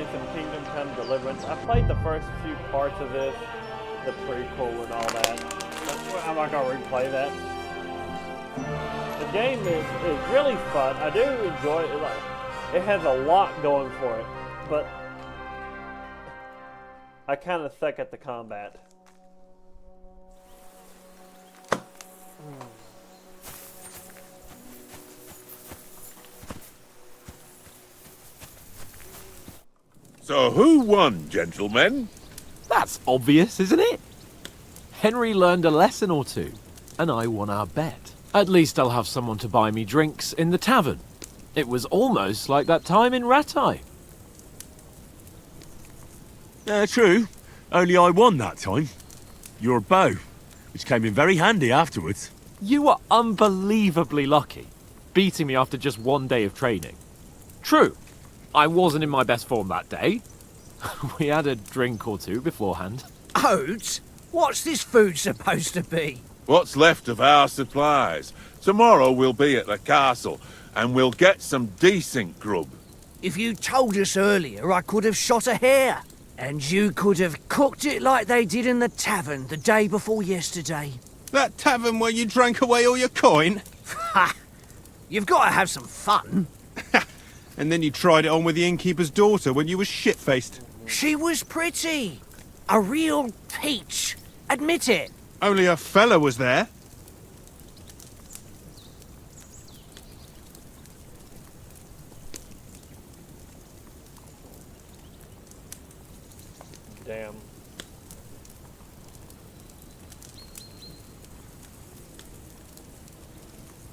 playing some Kingdom Come Deliverance. I played the first few parts of this, the prequel and all that. I'm not gonna replay that. The game is really fun. I do enjoy it. Like, it has a lot going for it, but I kind of suck at the combat. So who won, gentlemen? That's obvious, isn't it? Henry learned a lesson or two, and I won our bet. At least I'll have someone to buy me drinks in the tavern. It was almost like that time in Rattay. True. Only I won that time. Your bow, which came in very handy afterwards. You were unbelievably lucky, beating me after just one day of training. True, I wasn't in my best form that day. We had a drink or two beforehand. Oats? What's this food supposed to be? What's left of our supplies. Tomorrow we'll be at the castle, and we'll get some decent grub. If you told us earlier, I could have shot a hare. And you could have cooked it like they did in the tavern the day before yesterday. That tavern where you drank away all your coin? Ha! You've got to have some fun. And then you tried it on with the innkeeper's daughter when you were shit-faced. She was pretty. A real peach. Admit it. Only a fella was there. Damn.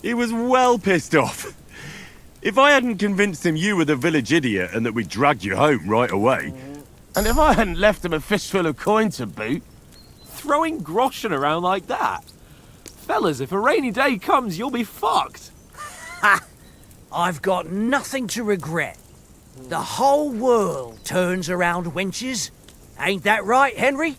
He was well pissed off. If I hadn't convinced him you were the village idiot and that we dragged you home right away... And if I hadn't left him a fistful of coin to boot... Throwing groschen around like that? Fellas, if a rainy day comes, you'll be fucked. Ha! I've got nothing to regret. The whole world turns around wenches. Ain't that right, Henry?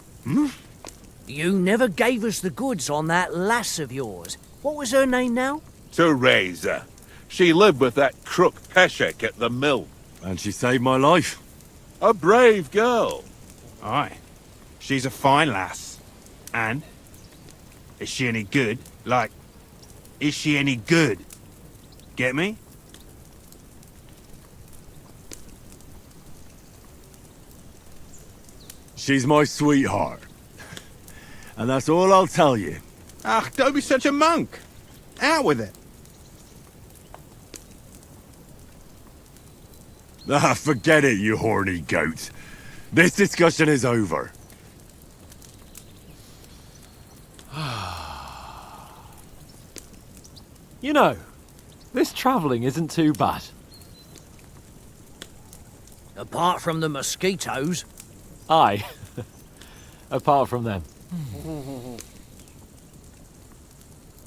You never gave us the goods on that lass of yours. What was her name now? Teresa. She lived with that crook Peshek at the mill. And she saved my life. A brave girl. Aye. She's a fine lass. And? Is she any good? Like, is she any good? Get me? She's my sweetheart. And that's all I'll tell you. Ach, don't be such a monk. Out with it. Ah, forget it, you horny goat. This discussion is over. You know, this travelling isn't too bad. Apart from the mosquitoes. Aye. Apart from them.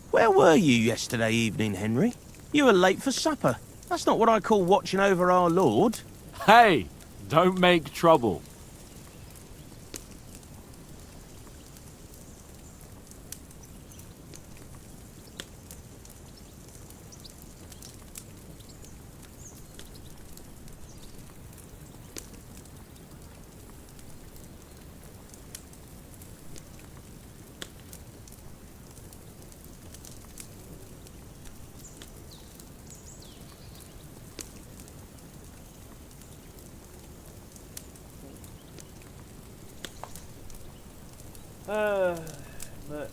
Where were you yesterday evening, Henry? You were late for supper. That's not what I call watching over our Lord. Hey, don't make trouble. But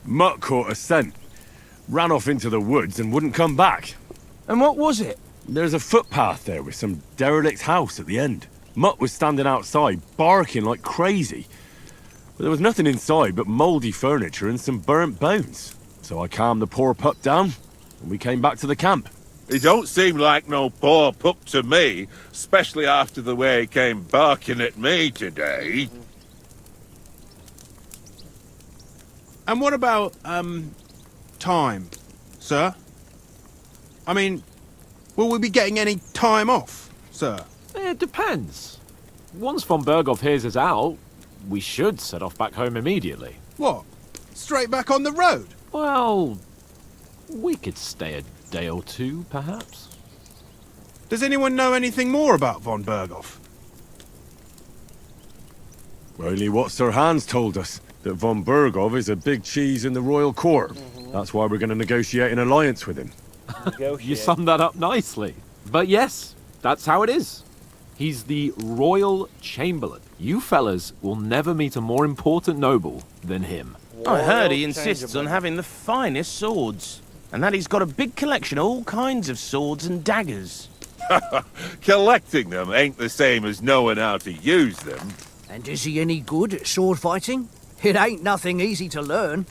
Mutt caught a scent, ran off into the woods and wouldn't come back. And what was it? There's a footpath there with some derelict house at the end. Mutt was standing outside, barking like crazy. But there was nothing inside but mouldy furniture and some burnt bones. So I calmed the poor pup down, and we came back to the camp. He don't seem like no poor pup to me, especially after the way he came barking at me today. And what about, time, sir? I mean, will we be getting any time off, sir? It depends. Once von Berghoff hears us out, we should set off back home immediately. What? Straight back on the road? Well, we could stay a day or two, perhaps. Does anyone know anything more about von Berghoff? Only what Sir Hans told us, that von Berghoff is a big cheese in the royal court. That's why we're going to negotiate an alliance with him. You summed that up nicely. But yes, that's how it is. He's the Royal Chamberlain. You fellas will never meet a more important noble than him. I heard he insists on having the finest swords, and that he's got a big collection of all kinds of swords and daggers. Collecting them ain't the same as knowing how to use them. And is he any good at sword fighting? It ain't nothing easy to learn.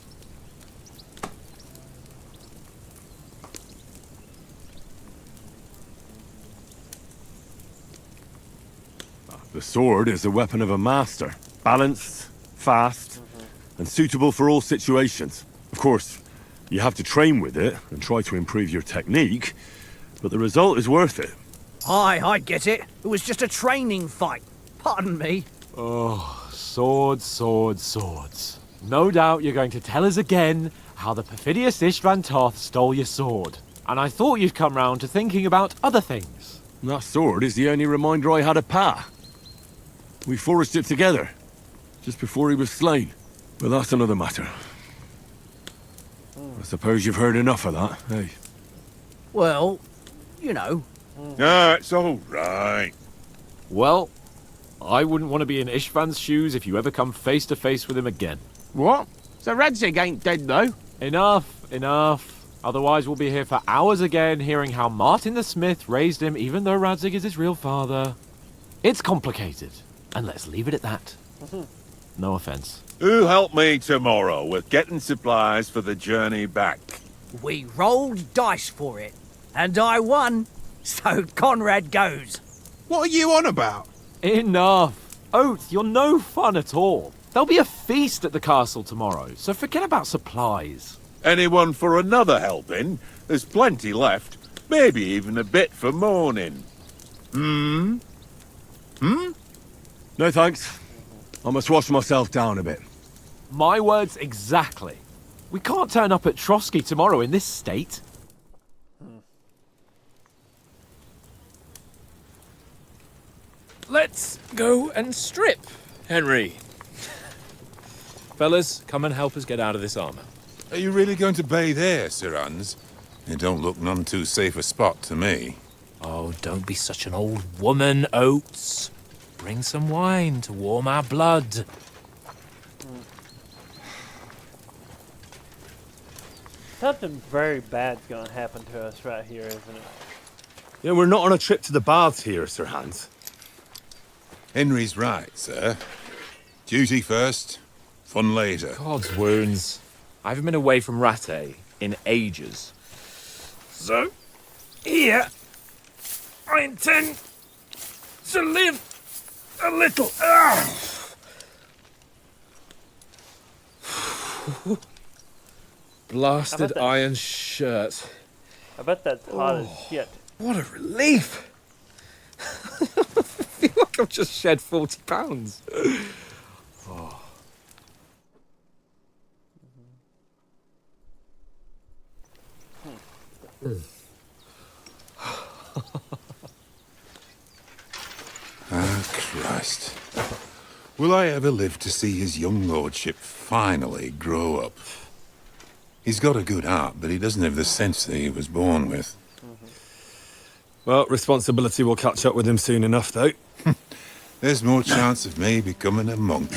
The sword is the weapon of a master. Balanced, fast, and suitable for all situations. Of course, you have to train with it and try to improve your technique, but the result is worth it. Aye, I get it. It was just a training fight. Pardon me. Oh, swords, swords, swords. No doubt you're going to tell us again how the perfidious Istvan Toth stole your sword. And I thought you'd come round to thinking about other things. That sword is the only reminder I had of Pa. We forged it together, just before he was slain. But that's another matter. I suppose you've heard enough of that, eh? Well, you know. It's all right. Well, I wouldn't want to be in Istvan's shoes if you ever come face to face with him again. What? So Radzig ain't dead, though? Enough, enough. Otherwise we'll be here for hours again hearing how Martin the Smith raised him even though Radzig is his real father. It's complicated, and let's leave it at that. No offense. Who'll help me tomorrow with getting supplies for the journey back? We rolled dice for it, and I won. So Conrad goes. What are you on about? Enough. Oath, you're no fun at all. There'll be a feast at the castle tomorrow, so forget about supplies. Anyone for another helping? There's plenty left. Maybe even a bit for morning. No thanks. I must wash myself down a bit. My words exactly. We can't turn up at Trotsky tomorrow in this state. Let's go and strip, Henry. Fellas, come and help us get out of this armor. Are you really going to bathe here, Sir Hans? It don't look none too safe a spot to me. Oh, don't be such an old woman, Oates. Bring some wine to warm our blood. Something very bad's gonna happen to us right here, isn't it? Yeah, we're not on a trip to the baths here, Sir Hans. Henry's right, sir. Duty first, fun later. God's wounds. I haven't been away from Rattay in ages. So, here, I intend to live a little. Blasted iron shirt. I bet that's hot as shit. What a relief! I feel like I've just shed 40 pounds. Christ. Will I ever live to see his young lordship finally grow up? He's got a good heart, but he doesn't have the sense that he was born with. Well, responsibility will catch up with him soon enough, though. There's more chance of me becoming a monk.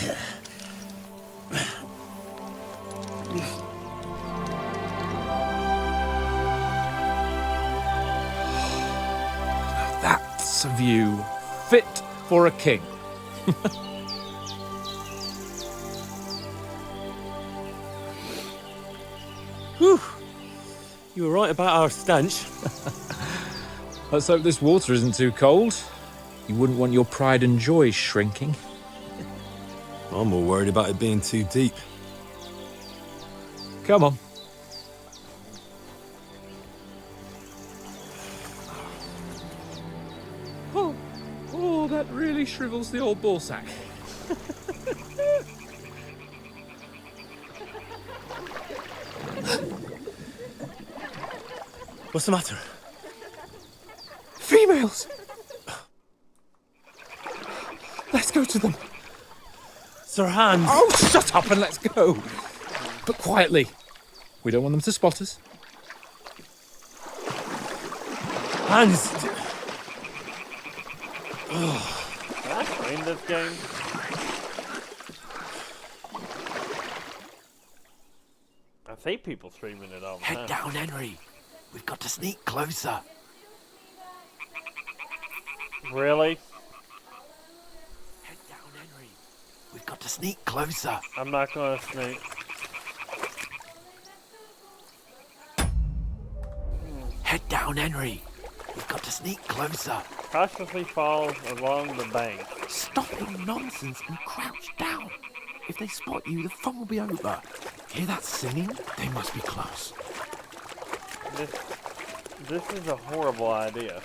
That's a view fit for a king. Whew. You were right about our stench. Let's hope this water isn't too cold. You wouldn't want your pride and joy shrinking. I'm more worried about it being too deep. Come on. Oh, that really shrivels the old ballsack. What's the matter? Females! Let's go to them. Sir Hans. Oh, shut up and let's go. But quietly. We don't want them to spot us. Hans. Can I stream this game? I see people streaming it all the Head time. down, Henry. We've got to sneak closer. Really? Head down, Henry. We've got to sneak closer. I'm not gonna sneak. Head down, Henry. We've got to sneak closer. Cautiously fall along the bank. Stop your nonsense and crouch down. If they spot you, the fun will be over. Hear that singing? They must be close. This is a horrible idea.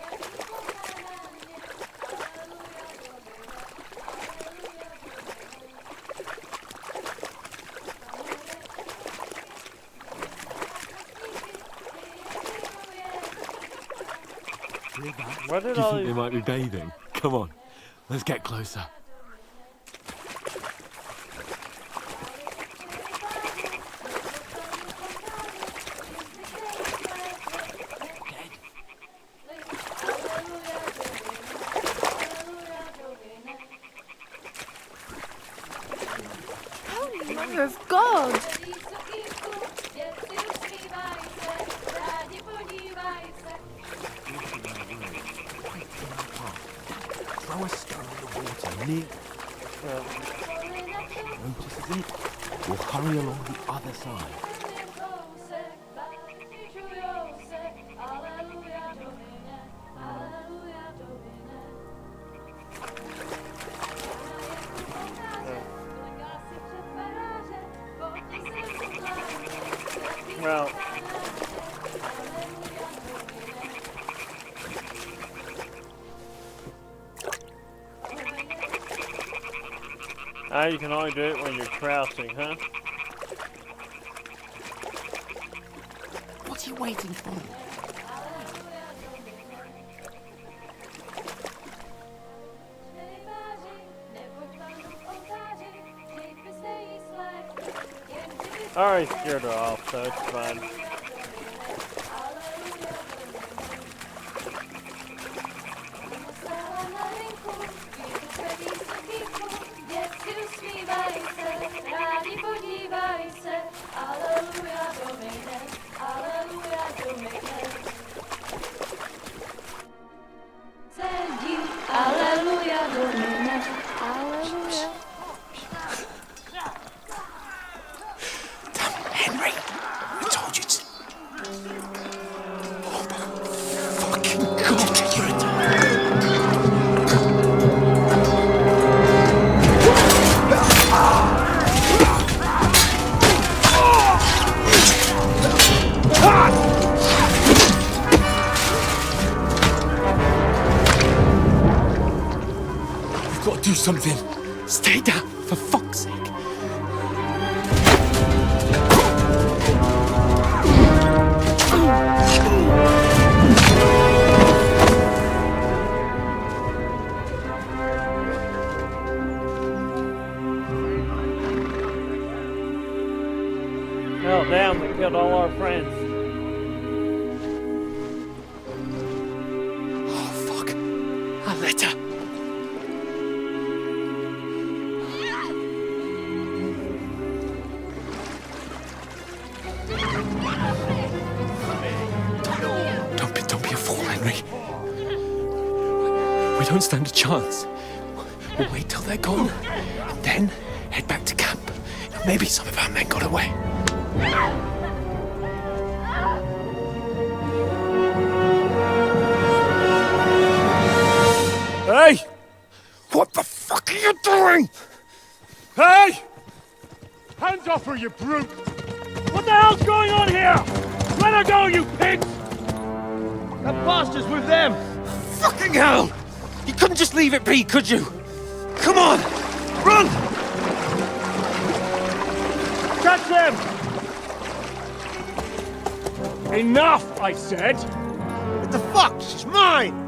What did Do you all think they these... might be bathing? Come on, let's get closer. Holy Mother of God! Throw a stone in the water near. Notices it. We'll hurry along the other side. Well... you can only do it when you're crouching, huh? What are you waiting for? I already scared her off, so it's fine. Henry, I told you to. Oh my fucking God, you're a We've got to do something. Stay down, for fuck's sake. Hell damn, they killed all our friends. Oh, fuck. A letter. Don't be a fool, Henry. We don't stand a chance. We'll wait till they're gone, and then head back to camp. Maybe some of our men got away. Hey! What the fuck are you doing? Hey! Hands off her, you brute! What the hell's going on here? Let her go, you pigs! That bastard's with them! Fucking hell! You couldn't just leave it be, could you? Come on! Run! Catch them! Enough, I said! What the fuck? She's mine!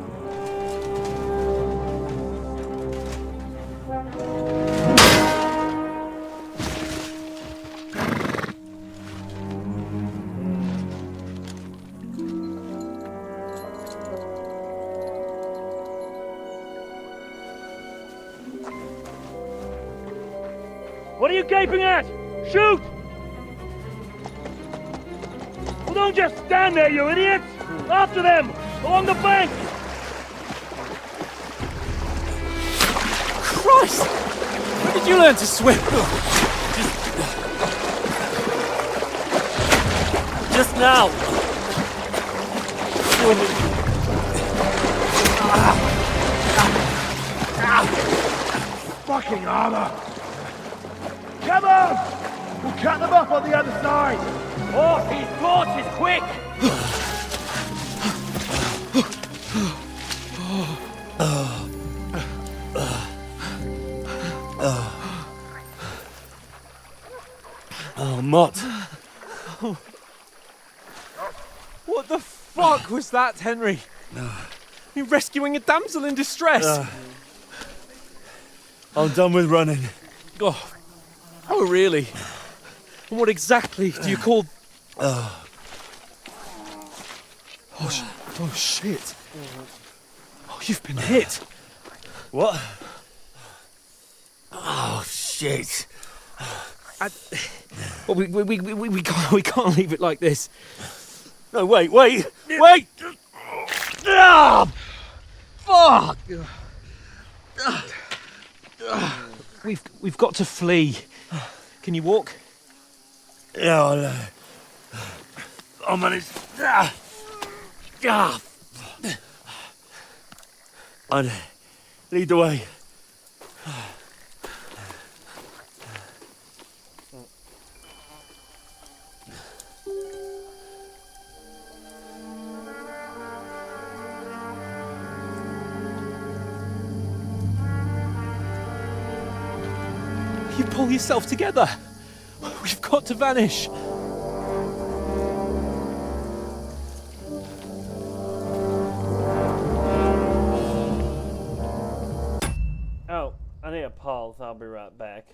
What are you gaping at? Shoot! Well, don't just stand there, you idiots! After them! Along the bank! Christ! Where did you learn to swim? Just now! Fucking armor! Come on! We'll cut them off on the other side! Oh, these torches, quick! Oh, Mott. What the fuck was that, Henry? You're rescuing a damsel in distress. I'm done with running. Oh, really? And what exactly do you call... Oh, shit. Oh, you've been hit. What? Oh, shit. Well, we can't leave it like this. No, wait! Ah! Fuck! We've got to flee. Can you walk? Yeah, I'll manage. I'd lead the way. You pull yourself together. We've got to vanish. Oh, I need a pause. I'll be right back.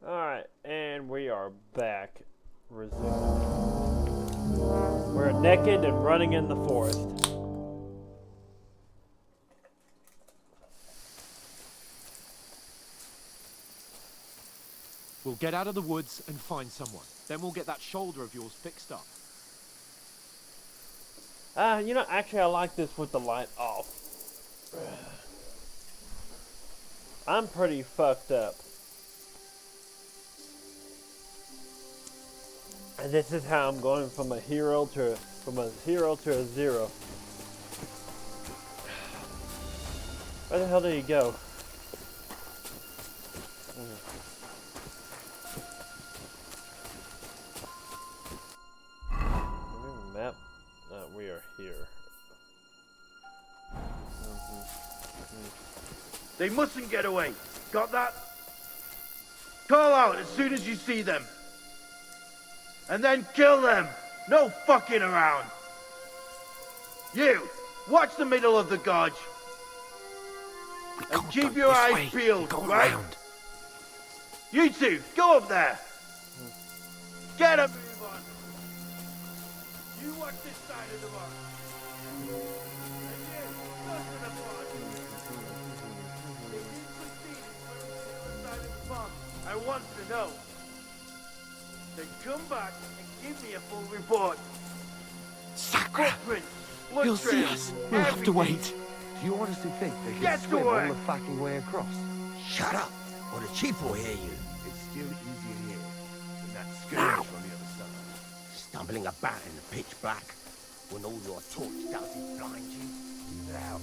Alright, and we are back. Resume. We're naked and running in the forest. We'll get out of the woods and find someone. Then we'll get that shoulder of yours fixed up. You know, actually I like this with the light off. I'm pretty fucked up. And this is how I'm going from a hero to a zero. Where the hell did he go? Map. We are here. They mustn't get away. Got that? Call out as soon as you see them. And then kill them. No fucking around. You, watch the middle of the gorge. And keep your eyes peeled, right? Around. You two, go up there. Get a move on. You watch this side of the rock. And you, go to the pond. They didn't succeed in swimming to the other side of the pond. I want to know. Then come back and give me a full report. Sacra! Footprints, blood He'll see trails, us. We'll have to wait. Do you honestly think they can Get swim to all work. the fucking way across? Shut up, or the chief will hear you. It's still easier here than that skirmish on the other side. Stumbling about in the pitch black when all your torch does is blind you. Now,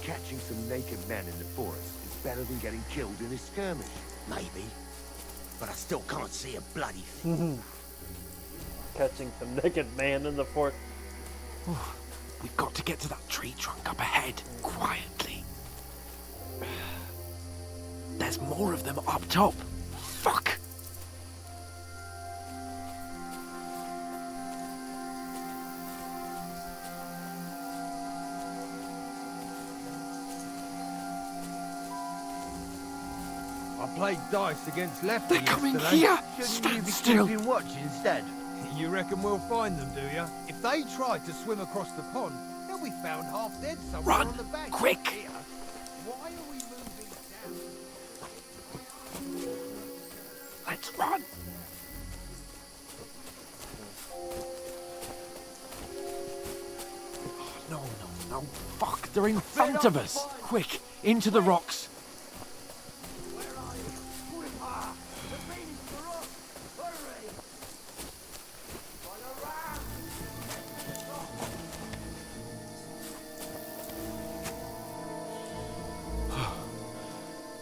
catching some naked men in the forest is better than getting killed in a skirmish. Maybe, but I still can't see a bloody thing. Catching some naked man in the forest. We've got to get to that tree trunk up ahead, quietly. There's more of them up top. Fuck! I played dice against lefty. They're coming yesterday. here! Shouldn't Stand you be still! keeping watch instead? You reckon we'll find them, do you? If they tried to swim across the pond, they'll be found half dead somewhere Run! on the bank. Quick! Here. Why are we moving down? Let's run! Oh, no. Fuck, they're in front of us! Quick, into the rocks! Where are you? Quicker! They're beating for us! Hurry! Run around!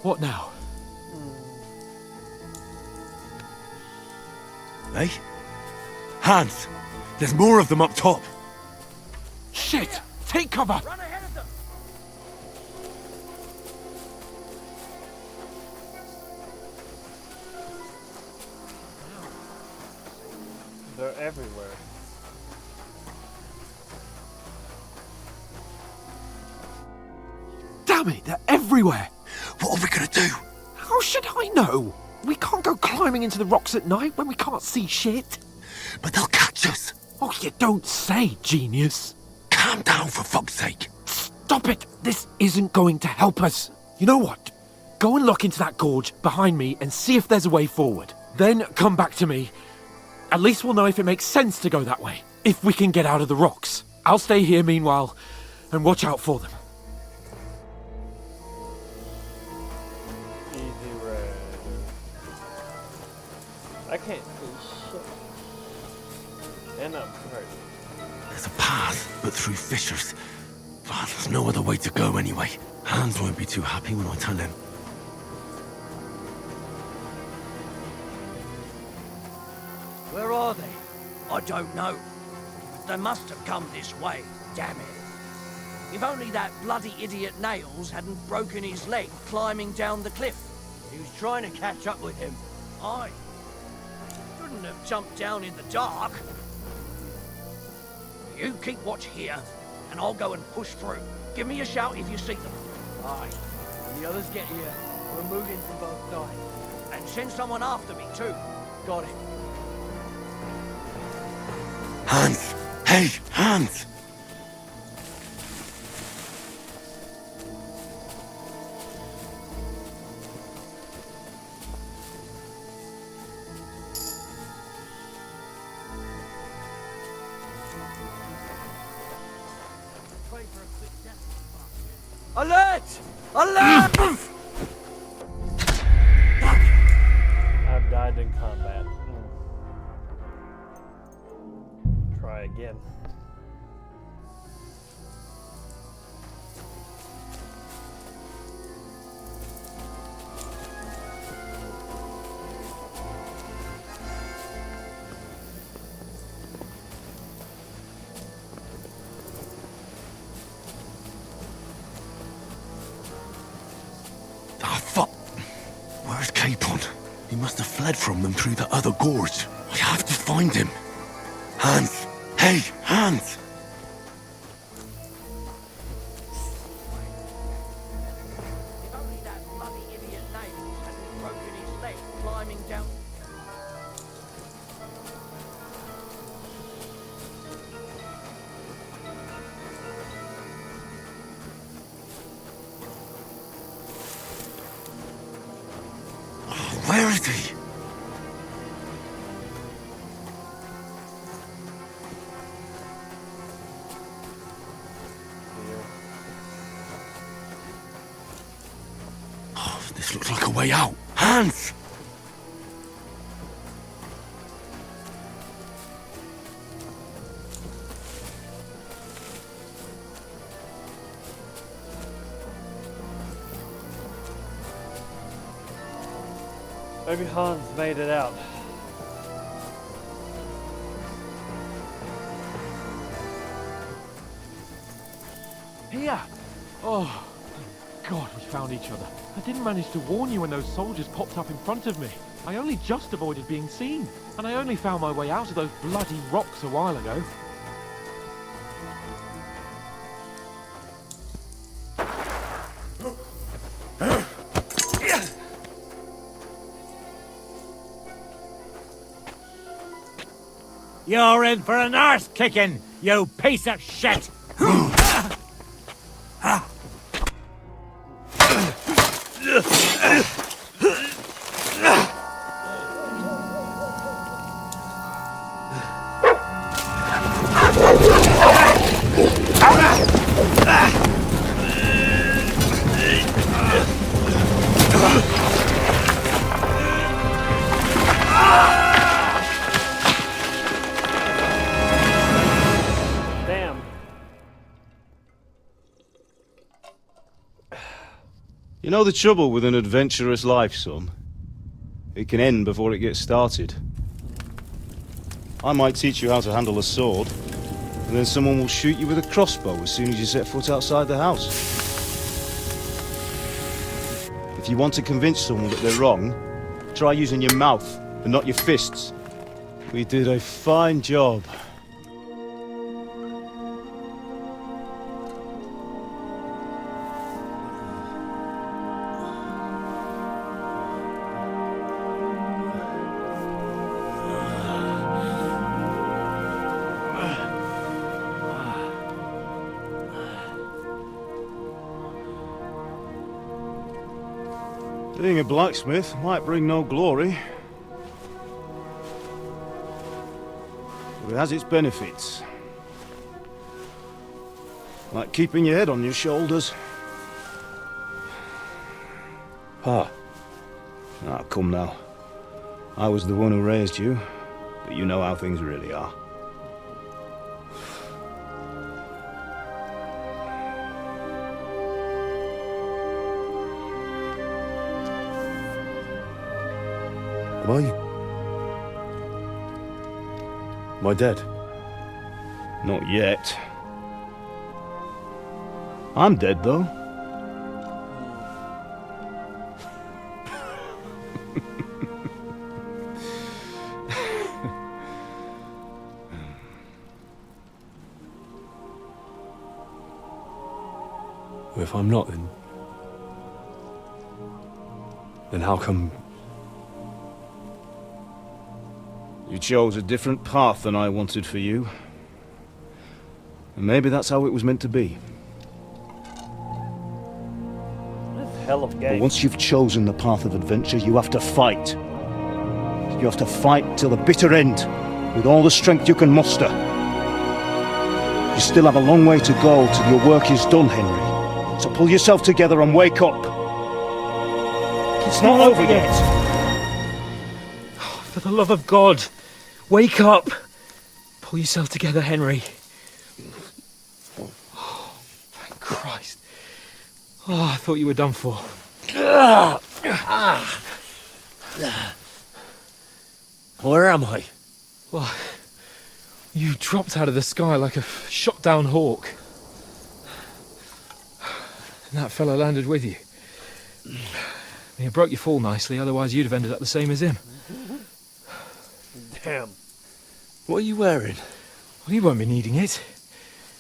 What now? Hey? Hans! There's more of them up top! Shit! Take cover! Run ahead of them! They're everywhere. Damn it, they're everywhere! What are we gonna do? How should I know? We can't go climbing into the rocks at night when we can't see shit. But they'll catch us! Oh, you don't say, genius. Calm down, for fuck's sake! Stop it! This isn't going to help us. You know what? Go and look into that gorge behind me and see if there's a way forward. Then come back to me. At least we'll know if it makes sense to go that way. If we can get out of the rocks. I'll stay here meanwhile and watch out for them. Easy red. I can't see shit. And I'm hurt. There's a path, but through fissures. Ah, there's no other way to go anyway. Hans won't be too happy when I tell him. Where are they? I don't know. They must have come this way, damn it. If only that bloody idiot Nails hadn't broken his leg climbing down the cliff. He was trying to catch up with him. I couldn't have jumped down in the dark. You keep watch here, and I'll go and push through. Give me a shout if you see them. Aye. The others get here, we're moving from both sides. And send someone after me, too. Got it. Hans! Hey, Hans! Alert! Alert! I've died in combat. Try again. Ah, fuck! Where's Capon? He must have fled from them through the other gorge. I have to find him. Hans! Hey, Hans! If only that bloody idiot Nail hadn't broken his leg climbing down... Where is he? Oh, this looks like a way out. Hans! Maybe Hans made it out. Here! Oh, thank God we found each other. I didn't manage to warn you when those soldiers popped up in front of me. I only just avoided being seen. And I only found my way out of those bloody rocks a while ago. You're in for an arse kicking, you piece of shit! Damn. You know the trouble with an adventurous life, son? It can end before it gets started. I might teach you how to handle a sword, and then someone will shoot you with a crossbow as soon as you set foot outside the house. If you want to convince someone that they're wrong, try using your mouth and not your fists. We did a fine job. Being a blacksmith might bring no glory, but it has its benefits. Like keeping your head on your shoulders. Ah, come now. I was the one who raised you, but you know how things really are. Am I dead? Not yet. I'm dead, though. If I'm not, then Then how come... You chose a different path than I wanted for you. And maybe that's how it was meant to be. Hell of a game. But once you've chosen the path of adventure, you have to fight. You have to fight till the bitter end, with all the strength you can muster. You still have a long way to go till your work is done, Henry. So pull yourself together and wake up. It's not over yet. For the love of God, wake up. Pull yourself together, Henry. Oh, thank Christ. Oh, I thought you were done for. Where am I? Well, you dropped out of the sky like a shot-down hawk. And that fella landed with you. You broke your fall nicely, otherwise you'd have ended up the same as him. Damn. What are you wearing? Well, you won't be needing it.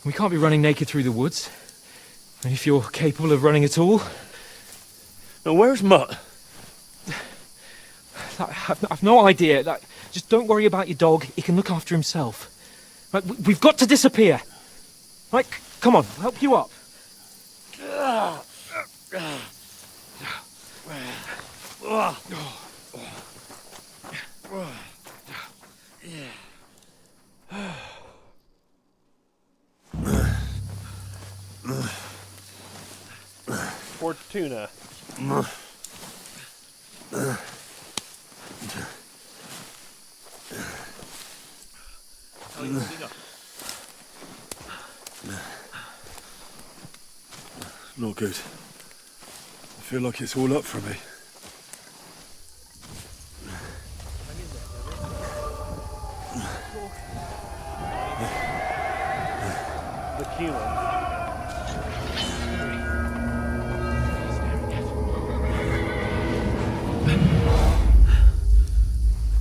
We can't be running naked through the woods. And if you're capable of running at all... Now, where's Mutt? I've no idea. Just don't worry about your dog. He can look after himself. Right, we've got to disappear. Right, come on, I'll help you up. Fortuna. Not good. I feel like it's all up for me. The human.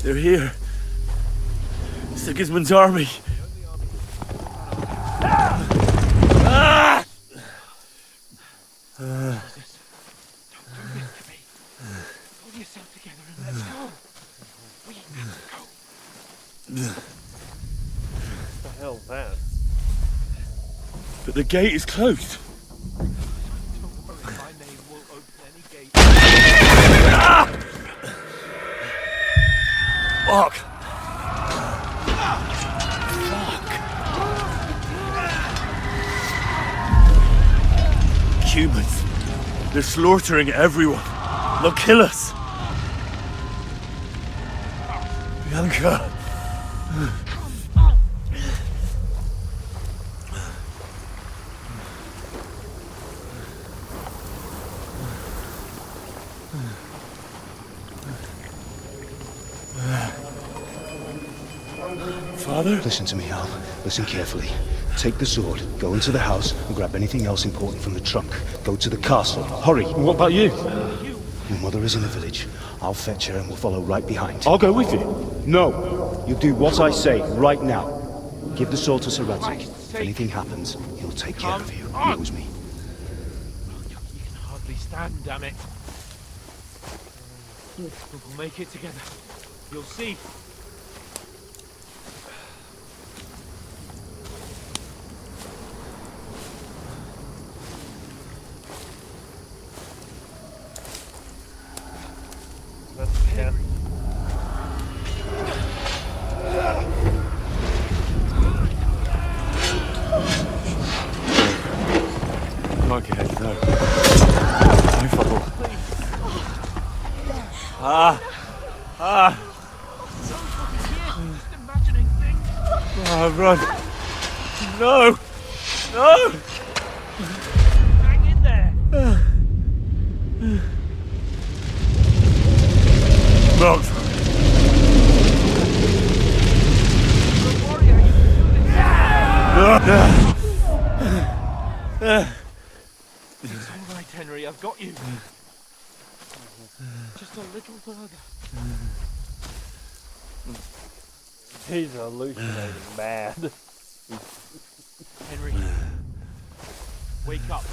They're here. Sigismund's army. Pull yourself together and let's go. We have to go. What the hell's that? But the gate is closed. Don't worry, my name will open any gate. Fuck. Humans. They're slaughtering everyone. They'll kill us. Bianca. Father? Listen to me, Al. Listen carefully. Take the sword, go into the house, and grab anything else important from the trunk. Go to the castle. Hurry! What about you? Your mother is in the village. I'll fetch her and we'll follow right behind. I'll go with you. No! You do what I say right now. Give the sword to Sir Radzik. If anything happens, he'll take care of you. He knows me. You can hardly stand, damn it. We'll make it together. You'll see. Run. No! No! Hang in there! Mount! It's all right, Henry, I've got you. Just a little further. He's hallucinating bad. Henry, wake up.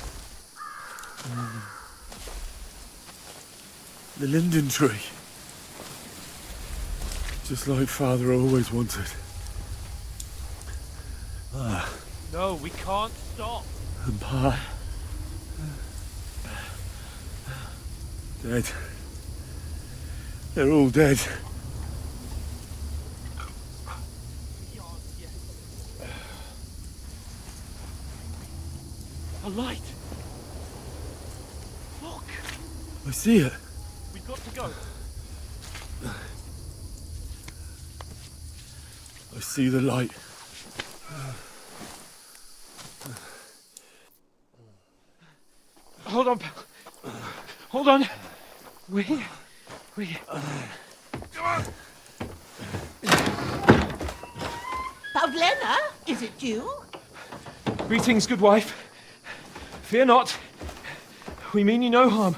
The linden tree. Just like Father always wanted. No, we can't stop. And Pa... dead. They're all dead. A light. Look. I see it. We've got to go. I see the light. Hold on, pal. Hold on. We... Pavlena, is it you? Greetings, good wife. Fear not. We mean you no harm.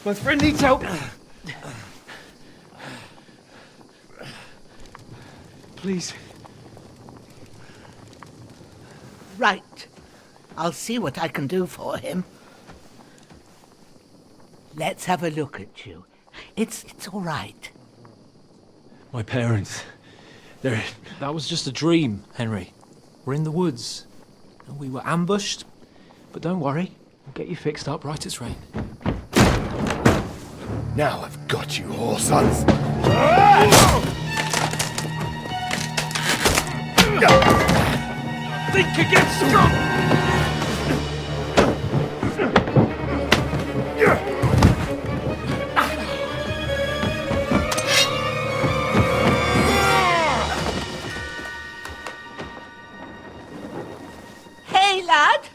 My friend needs help. Please. Right. I'll see what I can do for him. Let's have a look at you. It's all right. My parents. That was just a dream, Henry. We're in the woods. We were ambushed. But don't worry. We'll get you fixed up right as rain. Now I've got you, whore sons. Think again, strong! Hey, lad!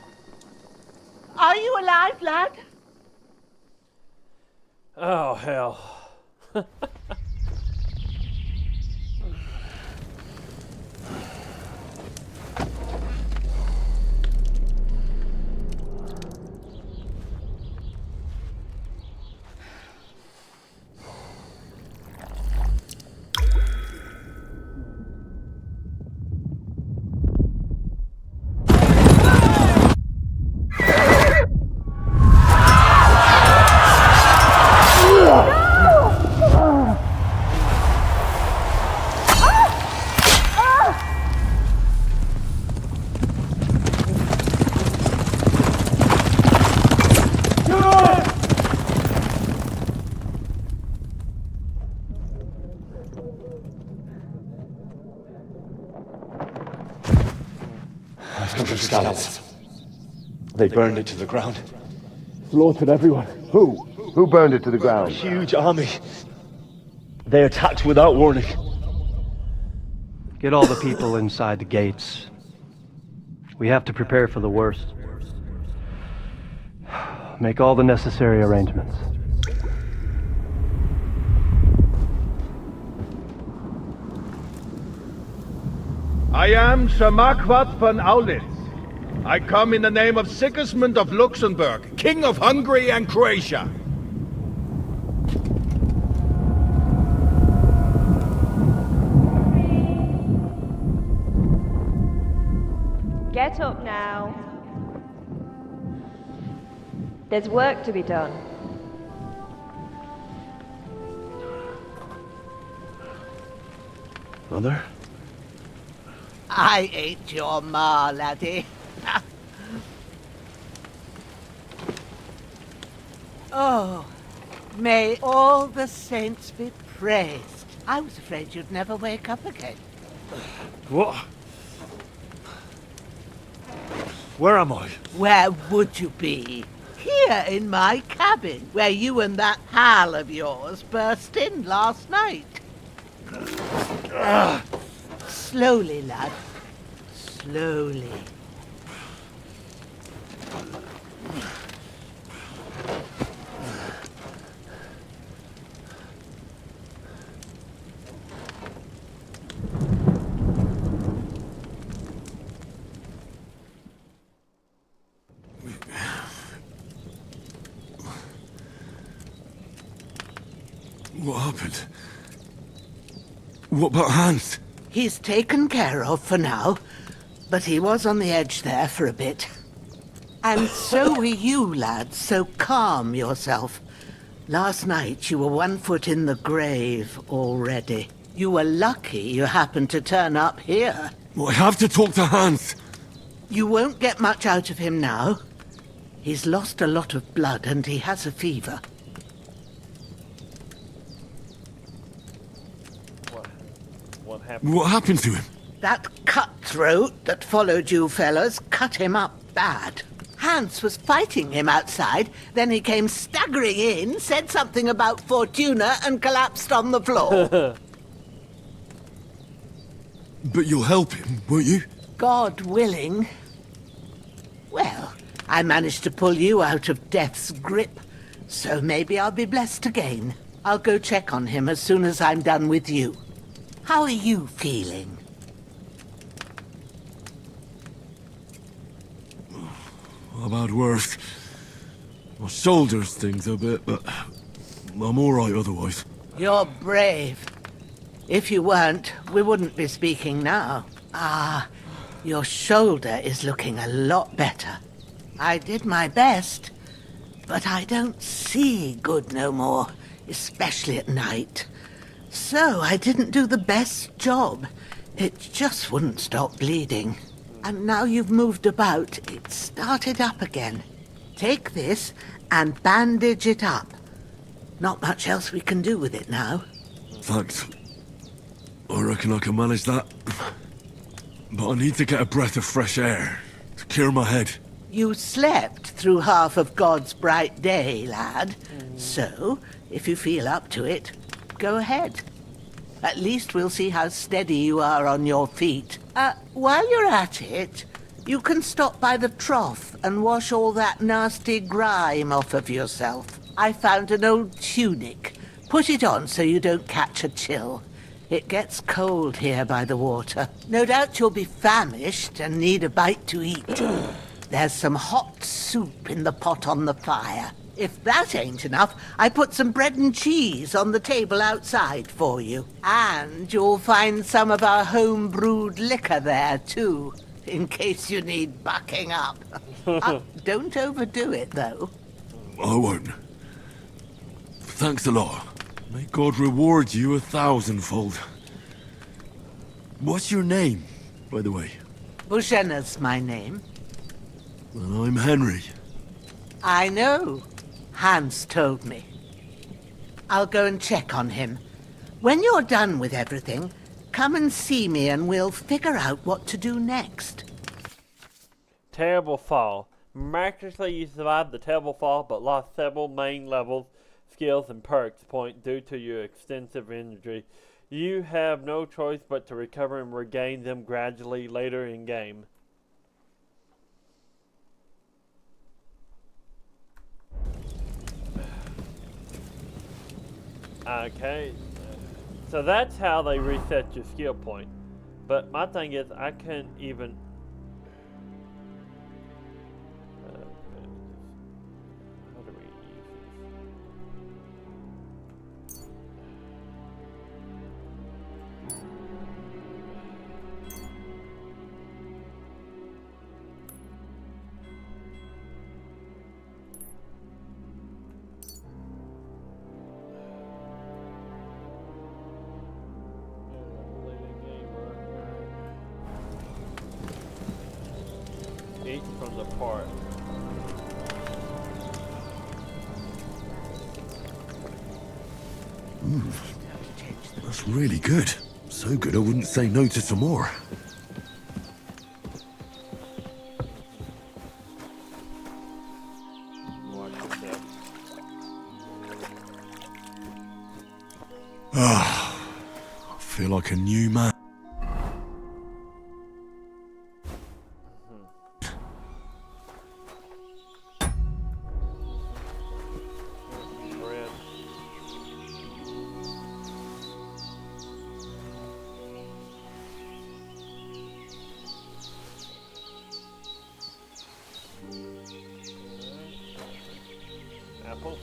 Are you alive, lad? Oh, hell. Scallops. They burned it to the ground. Slaughtered everyone. Who? Who burned it to the ground? A huge army. They attacked without warning. Get all the people inside the gates. We have to prepare for the worst. Make all the necessary arrangements. I am Sir Marquardt von Aulitz. I come in the name of Sigismund of Luxembourg, King of Hungary and Croatia. Get up now. There's work to be done. Mother? I ain't your ma, laddie. Oh, may all the saints be praised. I was afraid you'd never wake up again. What? Where am I? Where would you be? Here in my cabin, where you and that pal of yours burst in last night. Slowly, lad. Slowly. What happened? What about Hans? He's taken care of for now, but he was on the edge there for a bit. And so were you, lad, so calm yourself. Last night you were 1 foot in the grave already. You were lucky you happened to turn up here. I have to talk to Hans. You won't get much out of him now. He's lost a lot of blood and he has a fever. What happened? What happened to him? That cutthroat that followed you fellas cut him up bad. Hans was fighting him outside, then he came staggering in, said something about Fortuna and collapsed on the floor. But you'll help him, won't you? God willing. Well, I managed to pull you out of death's grip, so maybe I'll be blessed again. I'll go check on him as soon as I'm done with you. How are you feeling? I've had worse. My shoulder's things a bit, but I'm alright otherwise. You're brave. If you weren't, we wouldn't be speaking now. Your shoulder is looking a lot better. I did my best, but I don't see good no more, especially at night. So I didn't do the best job. It just wouldn't stop bleeding. And now you've moved about, it started up again. Take this and bandage it up. Not much else we can do with it now. Thanks. I reckon I can manage that. But I need to get a breath of fresh air to clear my head. You slept through half of God's bright day, lad. So, if you feel up to it, go ahead. At least we'll see how steady you are on your feet. While you're at it, you can stop by the trough and wash all that nasty grime off of yourself. I found an old tunic. Put it on so you don't catch a chill. It gets cold here by the water. No doubt you'll be famished and need a bite to eat. There's some hot soup in the pot on the fire. If that ain't enough, I put some bread and cheese on the table outside for you. And you'll find some of our home-brewed liquor there, too, in case you need bucking up. Don't overdo it, though. I won't. Thanks a lot. May God reward you 1,000-fold. What's your name, by the way? Bushenna's my name. Well, I'm Henry. I know. Hans told me. I'll go and check on him. When you're done with everything, come and see me and we'll figure out what to do next. Terrible fall. Miraculously, you survived the terrible fall, but lost several main levels, skills, and perks point due to your extensive injury. You have no choice but to recover and regain them gradually later in game. Okay, so that's how they reset your skill point. But my thing is, I can't even... how do we use each from the part. That's really good. So good I wouldn't say no to some more. I feel like a new man. Apple.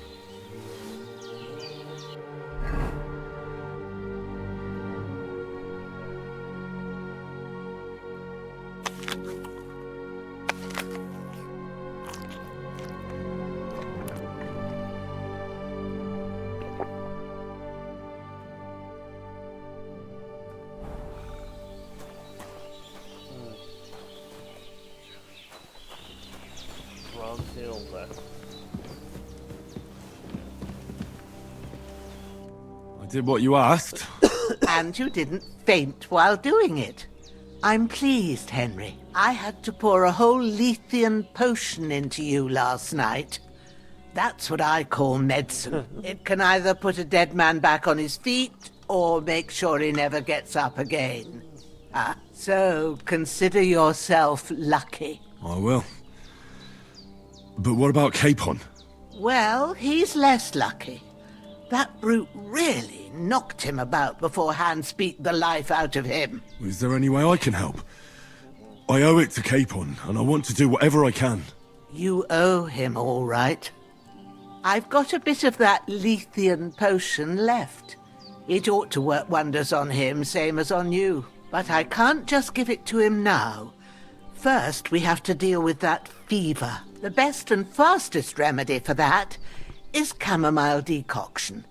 What's that? I did what you asked. And you didn't faint while doing it. I'm pleased, Henry. I had to pour a whole Lethean potion into you last night. That's what I call medicine. It can either put a dead man back on his feet or make sure he never gets up again. So consider yourself lucky. I will. But what about Capon? Well, he's less lucky. That brute really knocked him about before Hans beat the life out of him. Is there any way I can help? I owe it to Capon, and I want to do whatever I can. You owe him, all right. I've got a bit of that Lethean potion left. It ought to work wonders on him, same as on you. But I can't just give it to him now. First, we have to deal with that fever. The best and fastest remedy for that is chamomile decoction.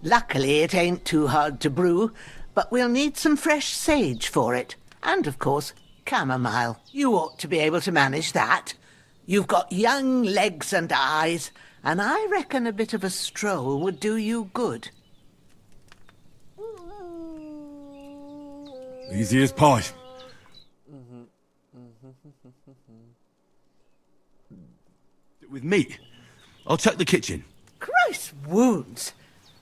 Luckily, it ain't too hard to brew, but we'll need some fresh sage for it. And, of course, chamomile. You ought to be able to manage that. You've got young legs and eyes, and I reckon a bit of a stroll would do you good. Easy as pie. With meat. I'll check the kitchen. Christ wounds!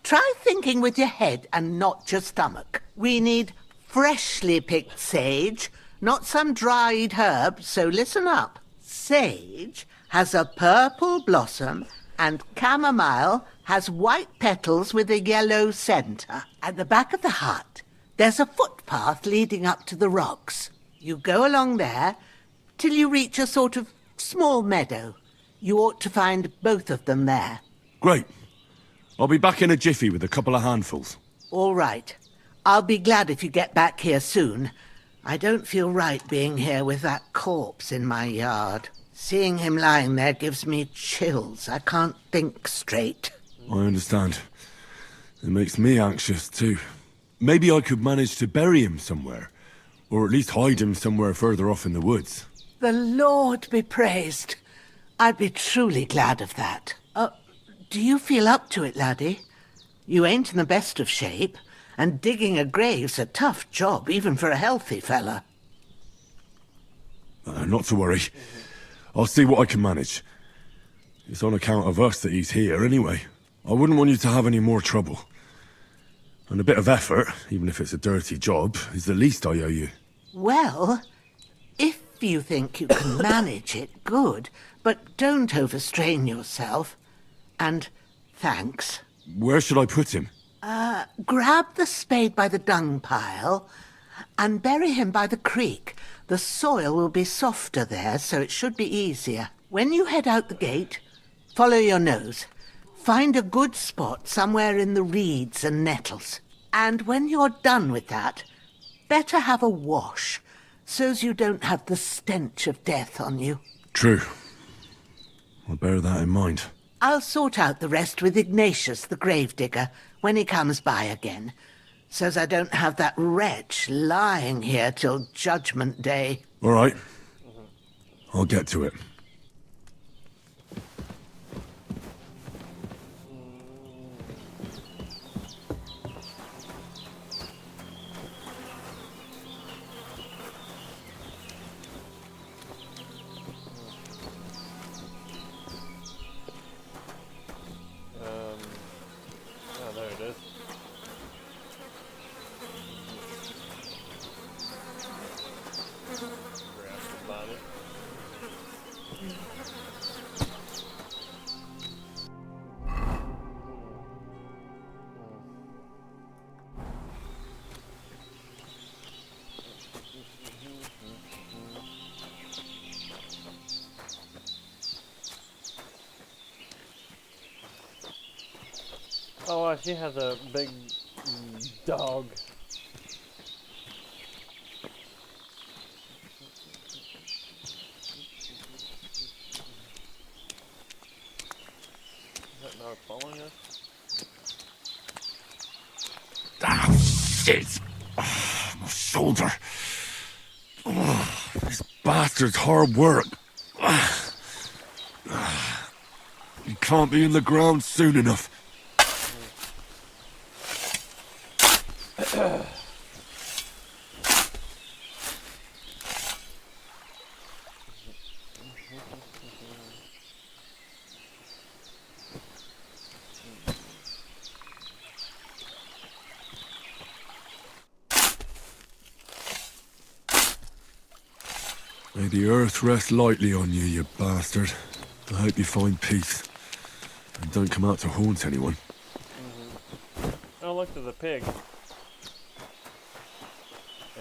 Try thinking with your head and not your stomach. We need freshly picked sage, not some dried herb, so listen up. Sage has a purple blossom and chamomile has white petals with a yellow centre. At the back of the hut, there's a footpath leading up to the rocks. You go along there till you reach a sort of small meadow. You ought to find both of them there. Great. I'll be back in a jiffy with a couple of handfuls. All right. I'll be glad if you get back here soon. I don't feel right being here with that corpse in my yard. Seeing him lying there gives me chills. I can't think straight. I understand. It makes me anxious too. Maybe I could manage to bury him somewhere. Or at least hide him somewhere further off in the woods. The Lord be praised. I'd be truly glad of that. Do you feel up to it, laddie? You ain't in the best of shape, and digging a grave's a tough job, even for a healthy fella. Not to worry. I'll see what I can manage. It's on account of us that he's here anyway. I wouldn't want you to have any more trouble. And a bit of effort, even if it's a dirty job, is the least I owe you. Well, if you think you can manage it, good, but don't overstrain yourself. And thanks. Where should I put him? Grab the spade by the dung pile and bury him by the creek. The soil will be softer there, so it should be easier. When you head out the gate, follow your nose. Find a good spot somewhere in the reeds and nettles. And when you're done with that, better have a wash, so's you don't have the stench of death on you. True. I'll bear that in mind. I'll sort out the rest with Ignatius, the gravedigger, when he comes by again, so's I don't have that wretch lying here till Judgment Day. All right. I'll get to it. There it is. Grab the body. Oh, she has a big dog. Is that dog following us? Ah, shit! Oh, my shoulder. Oh, this bastard's hard work. can't be in the ground soon enough. May the earth rest lightly on you, you bastard. I hope you find peace. And don't come out to haunt anyone. Oh, look, there's a pig.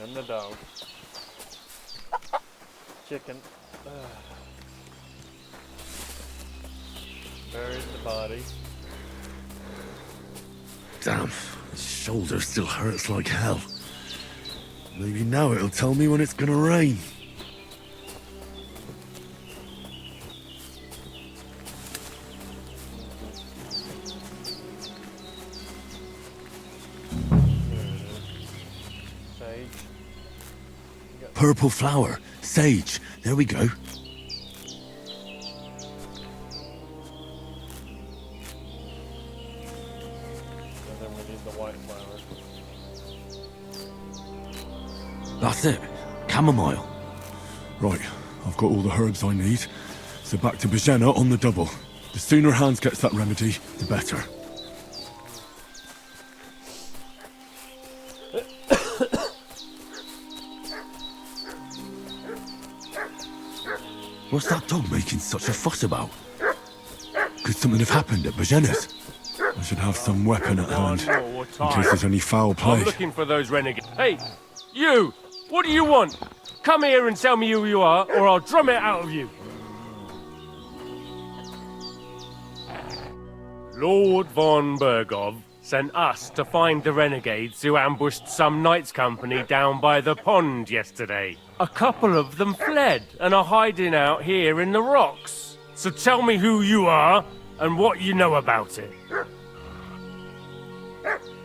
And the dog. Chicken. Buried the body. Damn, the shoulder still hurts like hell. Maybe now it'll tell me when it's gonna rain. Purple flower. Sage. There we go. And then we need the white flower. That's it. Chamomile. Right, I've got all the herbs I need. So back to Bajena on the double. The sooner Hans gets that remedy, the better. What's that dog making such a fuss about? Could something have happened at Bajena's? I should have some weapon at hand, in case there's any foul play. I'm looking for those renegades. Hey, you! What do you want? Come here and tell me who you are, or I'll drum it out of you. Lord von Bergov sent us to find the renegades who ambushed some knights' company down by the pond yesterday. A couple of them fled and are hiding out here in the rocks. So tell me who you are and what you know about it.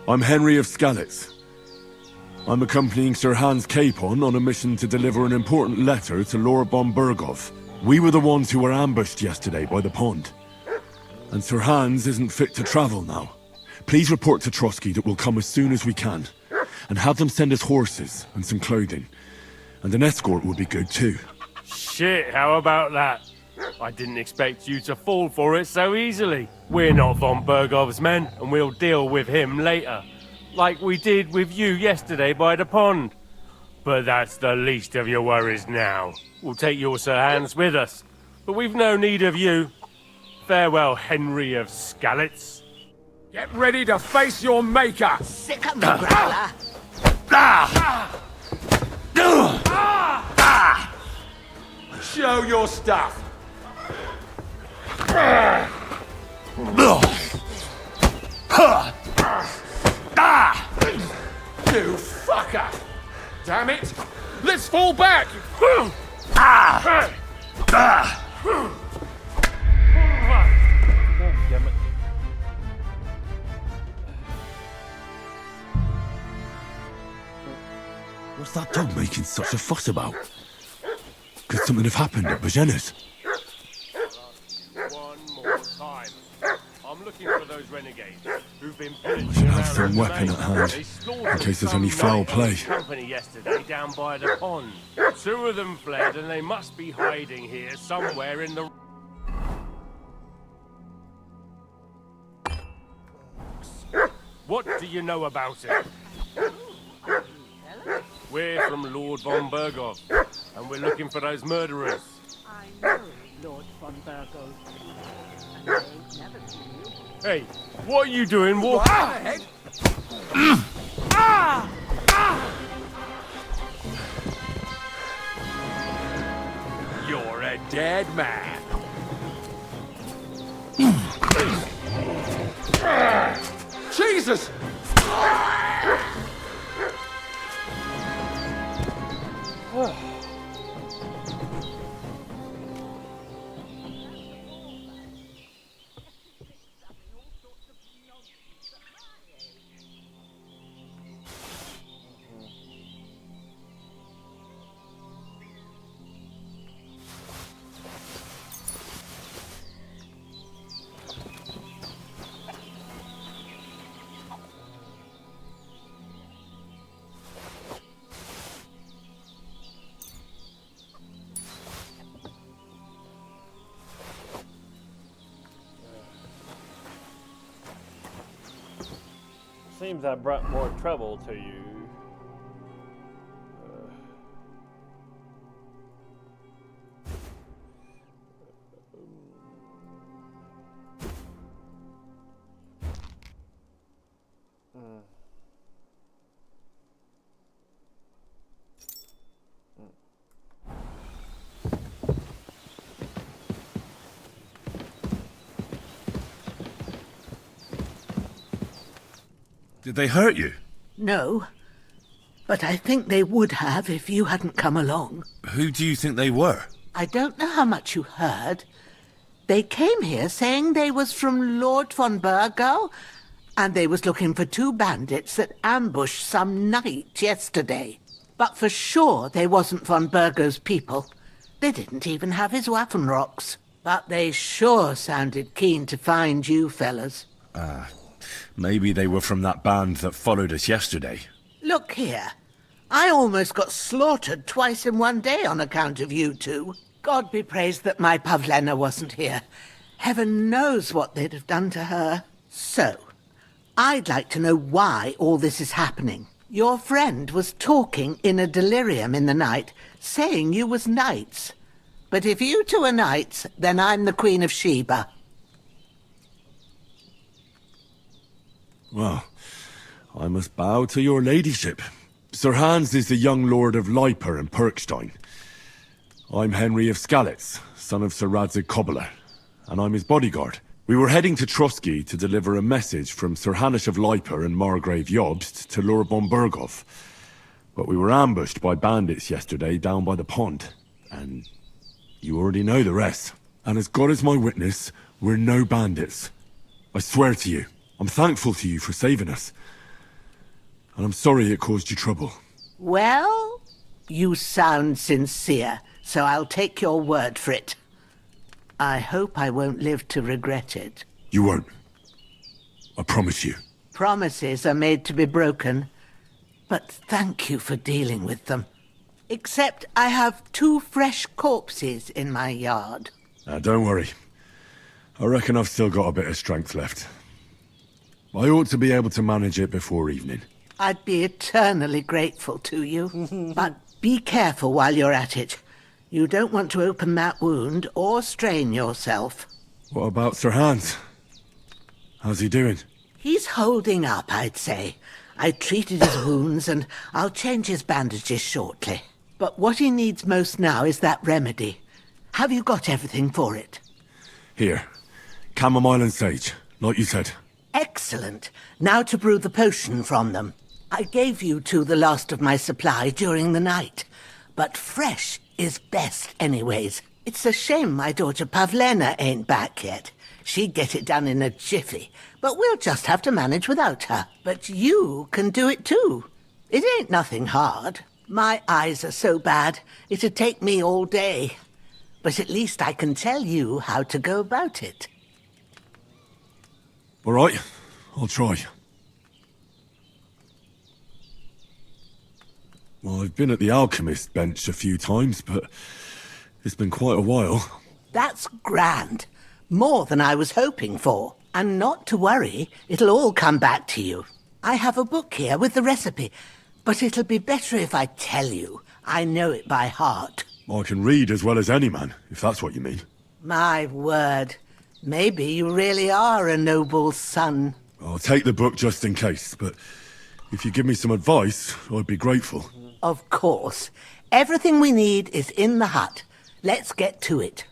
I'm Henry of Skalitz. I'm accompanying Sir Hans Capon on a mission to deliver an important letter to Lord von Bergov. We were the ones who were ambushed yesterday by the pond. And Sir Hans isn't fit to travel now. Please report to Trotsky that we'll come as soon as we can. And have them send us horses and some clothing. And an escort would be good too. Shit, how about that? I didn't expect you to fall for it so easily. We're not von Bergov's men, and we'll deal with him later. Like we did with you yesterday by the pond. But that's the least of your worries now. We'll take your Sir Hans with us. But we've no need of you. Farewell, Henry of Skalitz. Get ready to face your maker! Sick of the growler! Show your stuff! You fucker! Damn it! Let's fall back! What's that dog making such a fuss about? Could something have happened at Bajena's? One more time. I'm looking for those renegades who've been I should have some weapon at hand, in case there's any foul play. Company yesterday down by the pond. Two of them fled, and they must be hiding here somewhere in the. What do you know about it? We're from Lord von Bergov, and we're looking for those murderers. I know Lord von Bergov, and I ain't never seen you. Hey, what are you doing walking ahead? You're a dead man. Jesus! seems I brought more trouble to you. Did they hurt you? No, but I think they would have if you hadn't come along. Who do you think they were? I don't know how much you heard. They came here saying they was from Lord von Burgo, and they was looking for 2 bandits that ambushed some knight yesterday. But for sure they wasn't von Burgo's people. They didn't even have his Waffenrocks. But they sure sounded keen to find you fellas. Maybe they were from that band that followed us yesterday. Look here. I almost got slaughtered twice in one day on account of you two. God be praised that my Pavlena wasn't here. Heaven knows what they'd have done to her. So, I'd like to know why all this is happening. Your friend was talking in a delirium in the night, saying you was knights. But if you two are knights, then I'm the Queen of Sheba. Well, I must bow to your ladyship. Sir Hans is the young lord of Leiper and Perkstein. I'm Henry of Skalitz, son of Sir Radzig Kobyla, and I'm his bodyguard. We were heading to Trusky to deliver a message from Sir Hanish of Leiper and Margrave Jobst to Lord von Burgov. But we were ambushed by bandits yesterday down by the pond, and you already know the rest. And as God is my witness, we're no bandits. I swear to you. I'm thankful to you for saving us. And I'm sorry it caused you trouble. Well, you sound sincere, so I'll take your word for it. I hope I won't live to regret it. You won't. I promise you. Promises are made to be broken, but thank you for dealing with them. Except I have 2 fresh corpses in my yard. Don't worry. I reckon I've still got a bit of strength left. I ought to be able to manage it before evening. I'd be eternally grateful to you. But be careful while you're at it. You don't want to open that wound or strain yourself. What about Sir Hans? How's he doing? He's holding up, I'd say. I treated his wounds and I'll change his bandages shortly. But what he needs most now is that remedy. Have you got everything for it? Here. Chamomile and sage, like you said. Excellent. Now to brew the potion from them. I gave you two the last of my supply during the night. But fresh is best anyways. It's a shame my daughter Pavlena ain't back yet. She'd get it done in a jiffy. But we'll just have to manage without her. But you can do it too. It ain't nothing hard. My eyes are so bad, it'd take me all day. But at least I can tell you how to go about it. All right, I'll try. Well, I've been at the alchemist bench a few times, but it's been quite a while. That's grand. More than I was hoping for. And not to worry, it'll all come back to you. I have a book here with the recipe, but it'll be better if I tell you. I know it by heart. I can read as well as any man, if that's what you mean. My word. Maybe you really are a noble son. I'll take the book just in case, but if you give me some advice, I'd be grateful. Of course. Everything we need is in the hut. Let's get to it.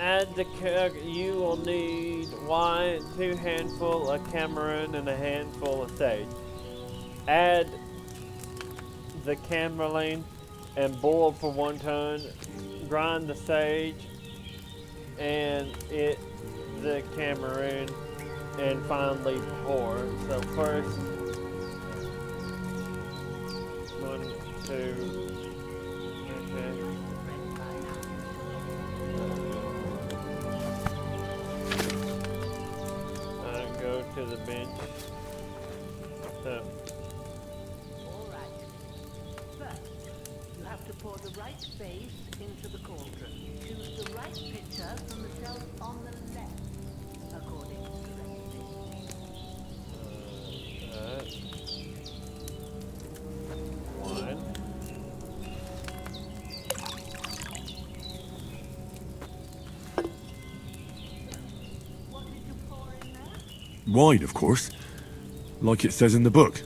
Add the you will need 2 handful of cameroon and a handful of sage. Add the cameroon and boil for 1 turn. Grind the sage and the cameroon and finally pour. So first 1, 2. Okay. Go to the bench. So. Alright. First, you have to pour the right base into the cauldron. Choose the right pitcher from the shelf on the left, according to the recipe. 1. Wine, of course. Like it says in the book.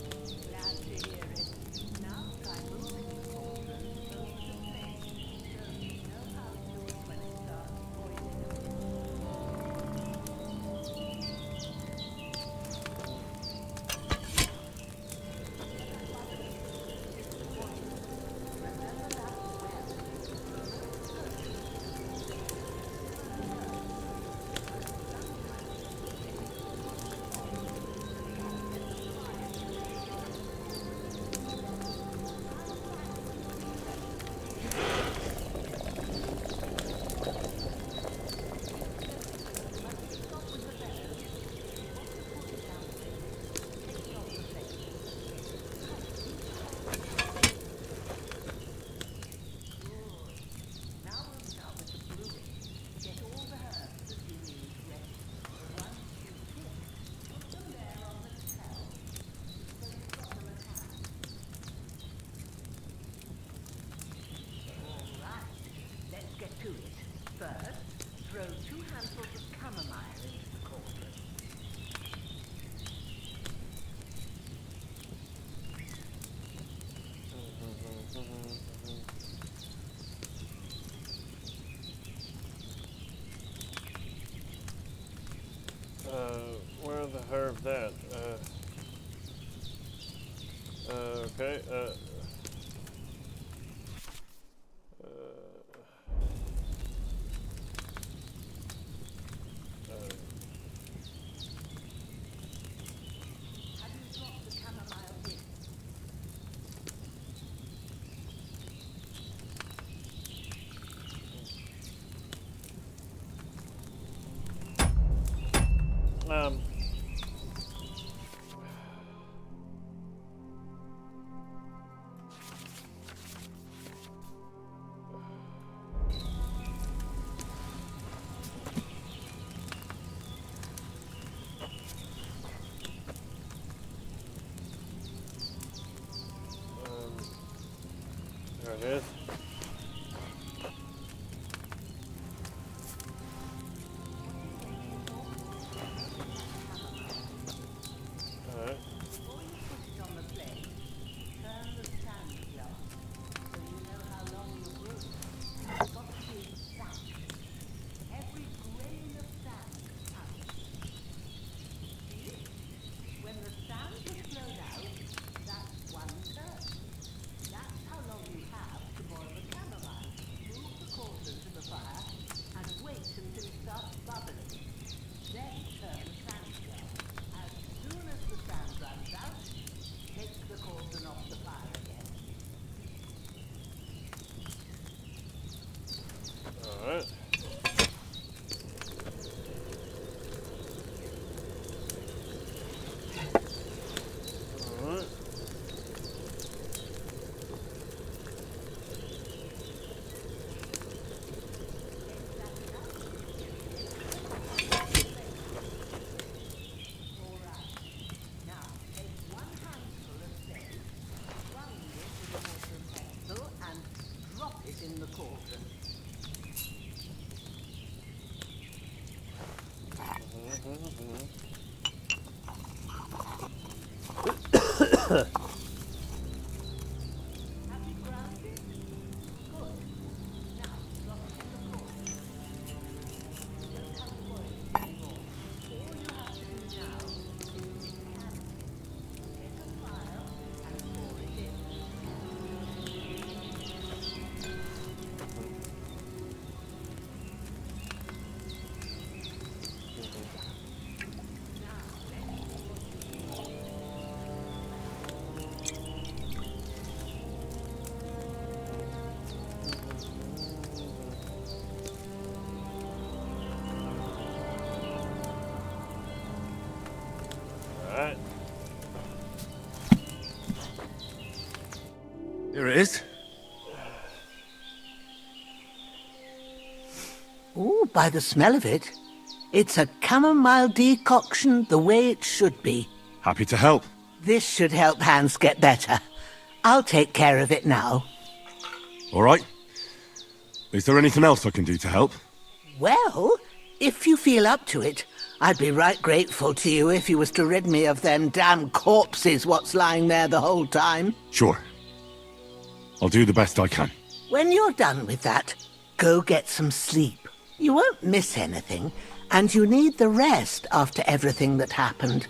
Where are the herbs at? Okay. There it is. Alright. Alright. Alright. In the cauldron. Here it is. Ooh, by the smell of it, it's a chamomile decoction the way it should be. Happy to help. This should help Hans get better. I'll take care of it now. All right. Is there anything else I can do to help? Well, if you feel up to it, I'd be right grateful to you if you was to rid me of them damn corpses what's lying there the whole time. Sure. I'll do the best I can. When you're done with that, go get some sleep. You won't miss anything, and you need the rest after everything that happened.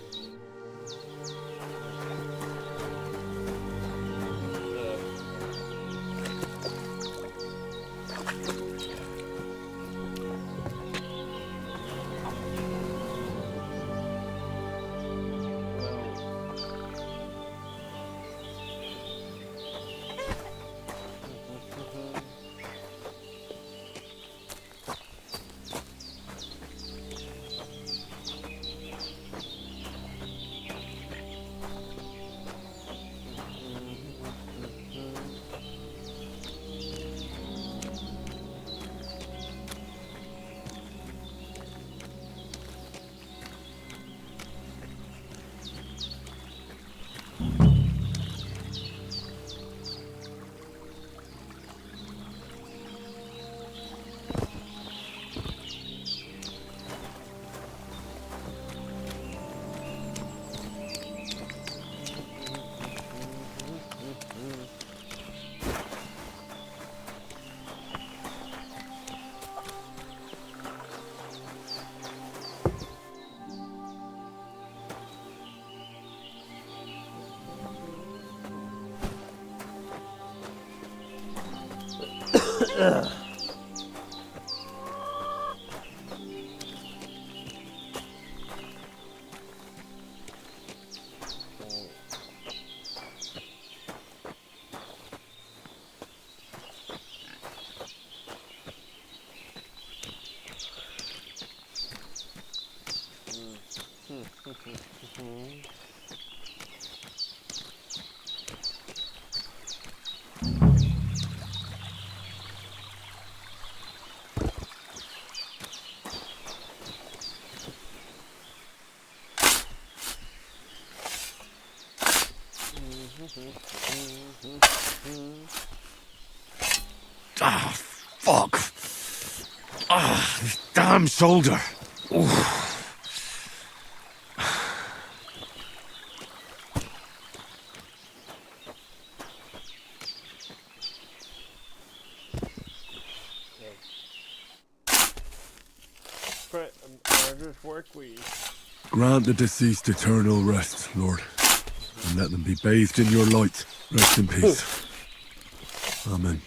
Ah, fuck. Ah, this damn shoulder. Oof. Grant the deceased eternal rest, Lord, and let them be bathed in your light. Rest in peace. Amen.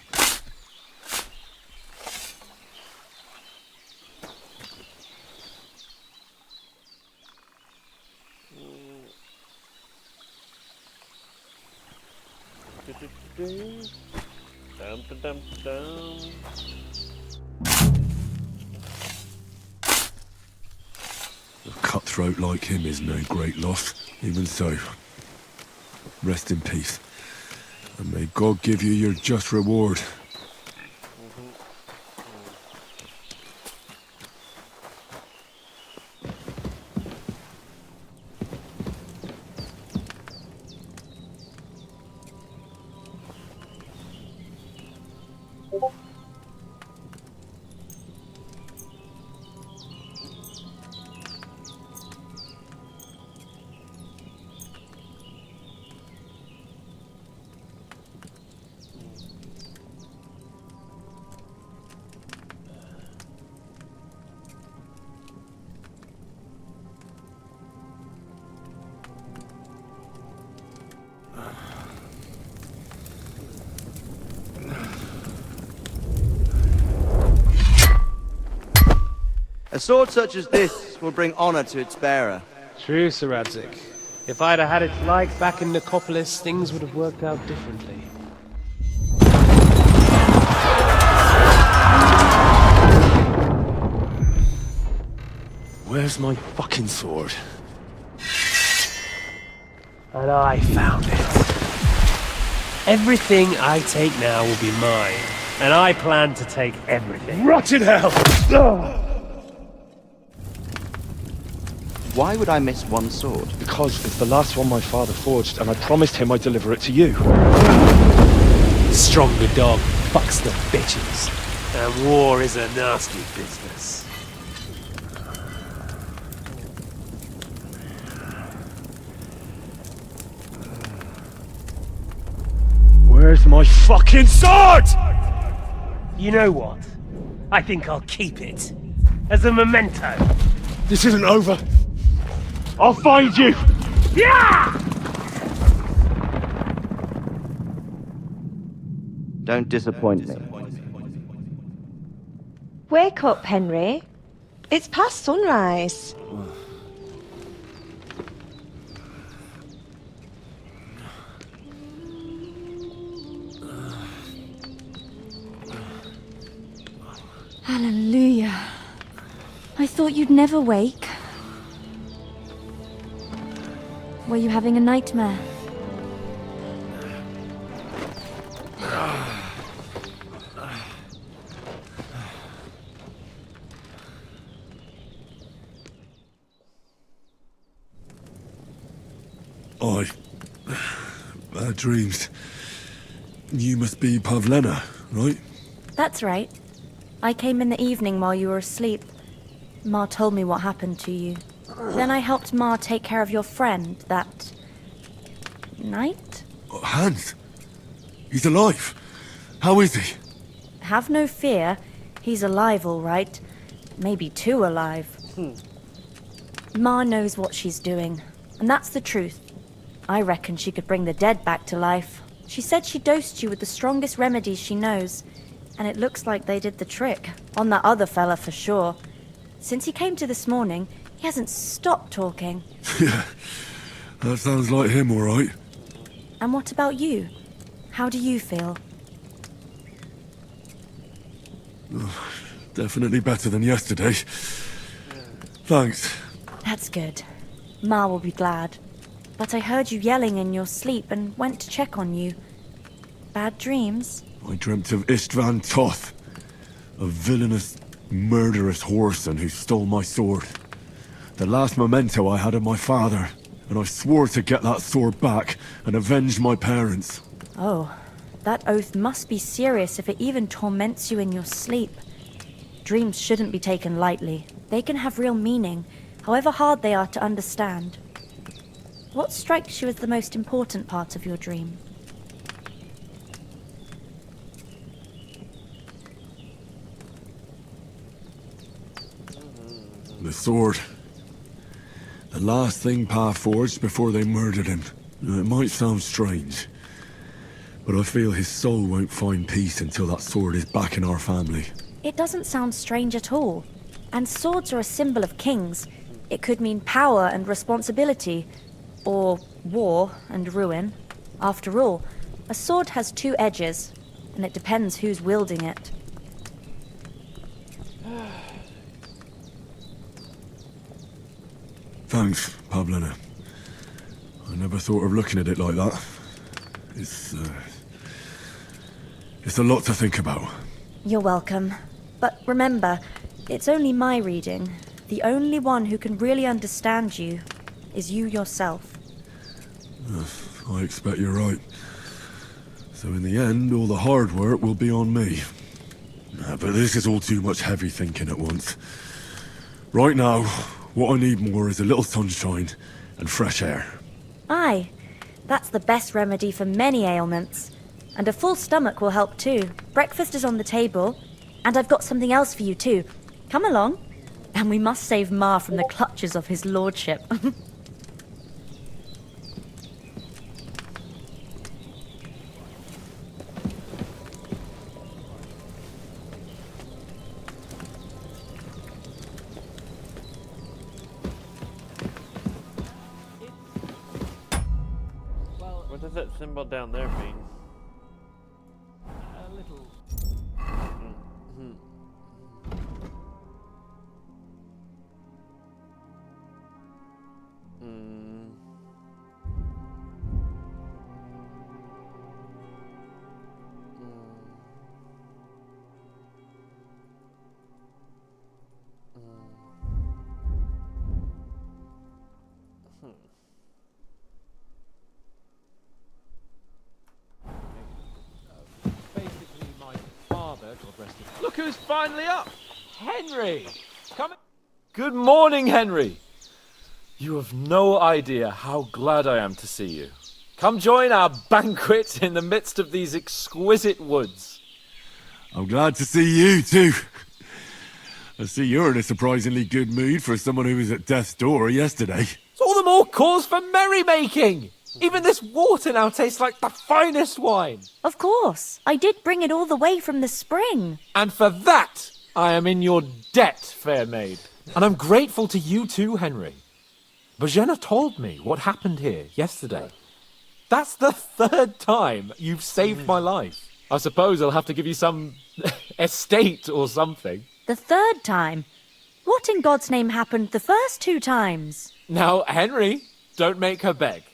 A cutthroat like him is no great loss. Even so, rest in peace. And may God give you your just reward. A sword such as this will bring honor to its bearer. True, Sir Radzik. If I'd have had its like back in Nicopolis, things would have worked out differently. Where's my fucking sword? And I found it. Everything I take now will be mine, and I plan to take everything. Rot in hell! Why would I miss one sword? Because it's the last one my father forged, and I promised him I'd deliver it to you. Stronger dog fucks the bitches, and war is a nasty business. Where's my fucking sword? You know what? I think I'll keep it. As a memento. This isn't over. I'll find you! Yeah! Don't disappoint me. Wake up, Henry. It's past sunrise. Hallelujah. I thought you'd never wake. Were you having a nightmare? Bad dreams. You must be Pavlena, right? That's right. I came in the evening while you were asleep. Ma told me what happened to you. Then I helped Ma take care of your friend that night? Hans? He's alive. How is he? Have no fear. He's alive, all right. Maybe too alive. Ma knows what she's doing, and that's the truth. I reckon she could bring the dead back to life. She said she dosed you with the strongest remedies she knows, and it looks like they did the trick. On that other fella for sure. Since he came to this morning, he hasn't stopped talking. Yeah, that sounds like him, all right. And what about you? How do you feel? Definitely better than yesterday. Thanks. That's good. Ma will be glad. But I heard you yelling in your sleep and went to check on you. Bad dreams? I dreamt of Istvan Toth, a villainous, murderous whoreson who stole my sword. The last memento I had of my father, and I swore to get that sword back and avenge my parents. Oh, that oath must be serious if it even torments you in your sleep. Dreams shouldn't be taken lightly. They can have real meaning, however hard they are to understand. What strikes you as the most important part of your dream? The sword. The last thing Pa forged before they murdered him. It might sound strange, but I feel his soul won't find peace until that sword is back in our family. It doesn't sound strange at all. And swords are a symbol of kings. It could mean power and responsibility, or war and ruin. After all, a sword has two edges, and it depends who's wielding it. Thanks, Pavlena. I never thought of looking at it like that. It's a lot to think about. You're welcome. But remember, it's only my reading. The only one who can really understand you is you yourself. I expect you're right. So in the end, all the hard work will be on me. But this is all too much heavy thinking at once. Right now, what I need more is a little sunshine and fresh air. Aye, that's the best remedy for many ailments. And a full stomach will help too. Breakfast is on the table, and I've got something else for you too. Come along. And we must save Ma from the clutches of his lordship. What does that symbol down there mean? A little. Look who's finally up! Henry! Come in. Good morning, Henry! You have no idea how glad I am to see you. Come join our banquet in the midst of these exquisite woods. I'm glad to see you too. I see you're in a surprisingly good mood for someone who was at death's door yesterday. It's all the more cause for merrymaking! Even this water now tastes like the finest wine. Of course. I did bring it all the way from the spring. And for that, I am in your debt, fair maid. And I'm grateful to you too, Henry. Bojena told me what happened here yesterday. That's the 3rd time you've saved my life. I suppose I'll have to give you some estate or something. The 3rd time? What in God's name happened the first 2 times? Now, Henry, don't make her beg.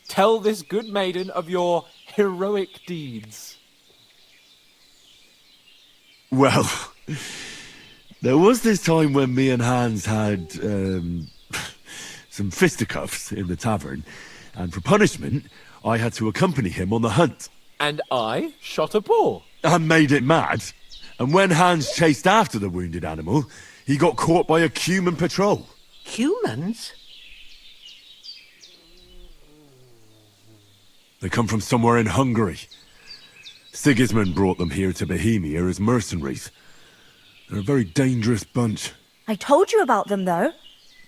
Tell this good maiden of your heroic deeds. Well, there was this time when me and Hans had some fisticuffs in the tavern, and for punishment, I had to accompany him on the hunt. And I shot a boar. And made it mad. And when Hans chased after the wounded animal, he got caught by a human patrol. Humans? They come from somewhere in Hungary. Sigismund brought them here to Bohemia as mercenaries. They're a very dangerous bunch. I told you about them, though.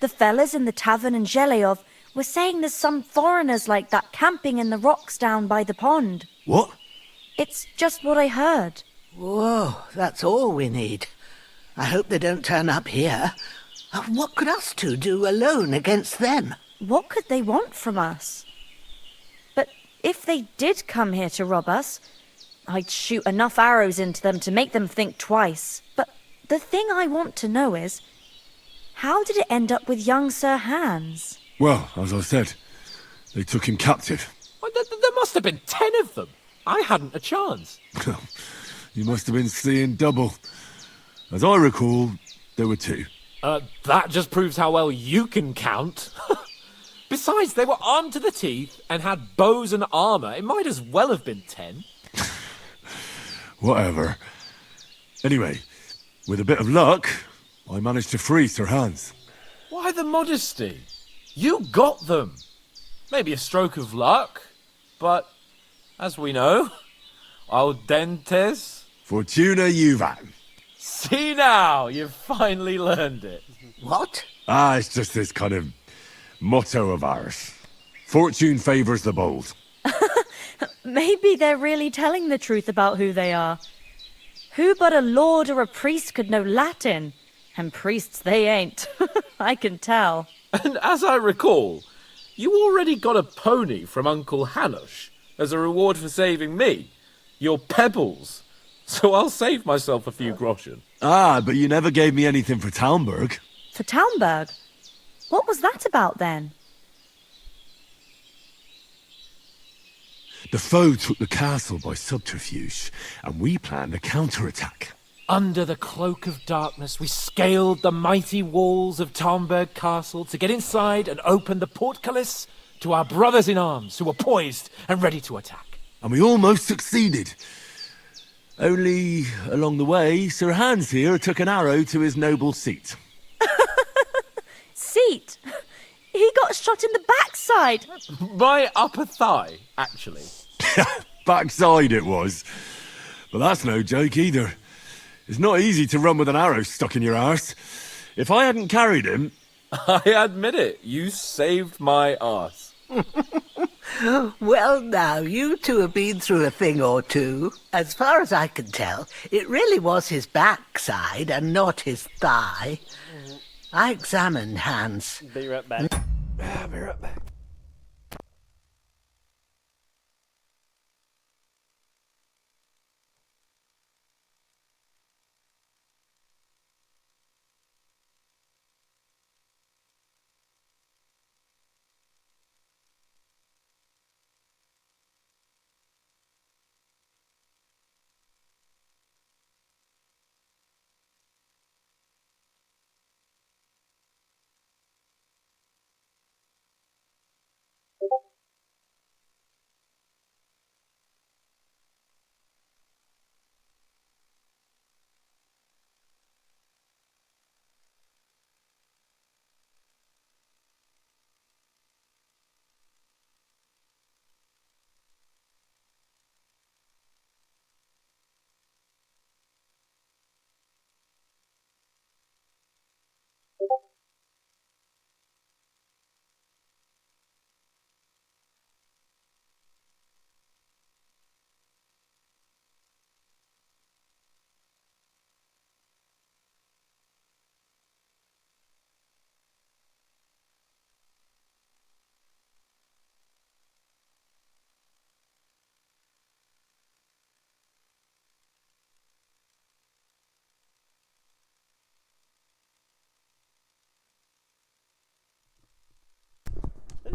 The fellas in the tavern in Zheleyov were saying there's some foreigners like that camping in the rocks down by the pond. What? It's just what I heard. Whoa, that's all we need. I hope they don't turn up here. What could us two do alone against them? What could they want from us? But if they did come here to rob us, I'd shoot enough arrows into them to make them think twice. But the thing I want to know is, how did it end up with young Sir Hans? Well, as I said, they took him captive. Well, there must have been 10 of them. I hadn't a chance. You must have been seeing double. As I recall, there were 2. That just proves how well you can count. Besides, they were armed to the teeth and had bows and armour. It might as well have been 10. Whatever. Anyway, with a bit of luck, I managed to free Sir Hans. Why the modesty? You got them. Maybe a stroke of luck, but as we know, al dentes. Fortuna juvat. See now, you've finally learned it. What? It's just this kind of motto of ours. Fortune favours the bold. Maybe they're really telling the truth about who they are. Who but a lord or a priest could know Latin? And priests they ain't. I can tell. And as I recall, you already got a pony from Uncle Hanush as a reward for saving me. Your pebbles. So I'll save myself a few groschen. But you never gave me anything for Talmberg. For Talmberg? What was that about then? The foe took the castle by subterfuge, and we planned a counterattack. Under the cloak of darkness, we scaled the mighty walls of Talmberg Castle to get inside and open the portcullis to our brothers-in-arms who were poised and ready to attack. And we almost succeeded. Only, along the way, Sir Hans here took an arrow to his noble seat. Seat? He got shot in the backside. My upper thigh, actually. Backside it was. But that's no joke either. It's not easy to run with an arrow stuck in your arse. If I hadn't carried him... I admit it, you saved my arse. Well, now, you two have been through a thing or two. As far as I can tell, it really was his backside and not his thigh. I examined Hans. Be right back. I'll be right back.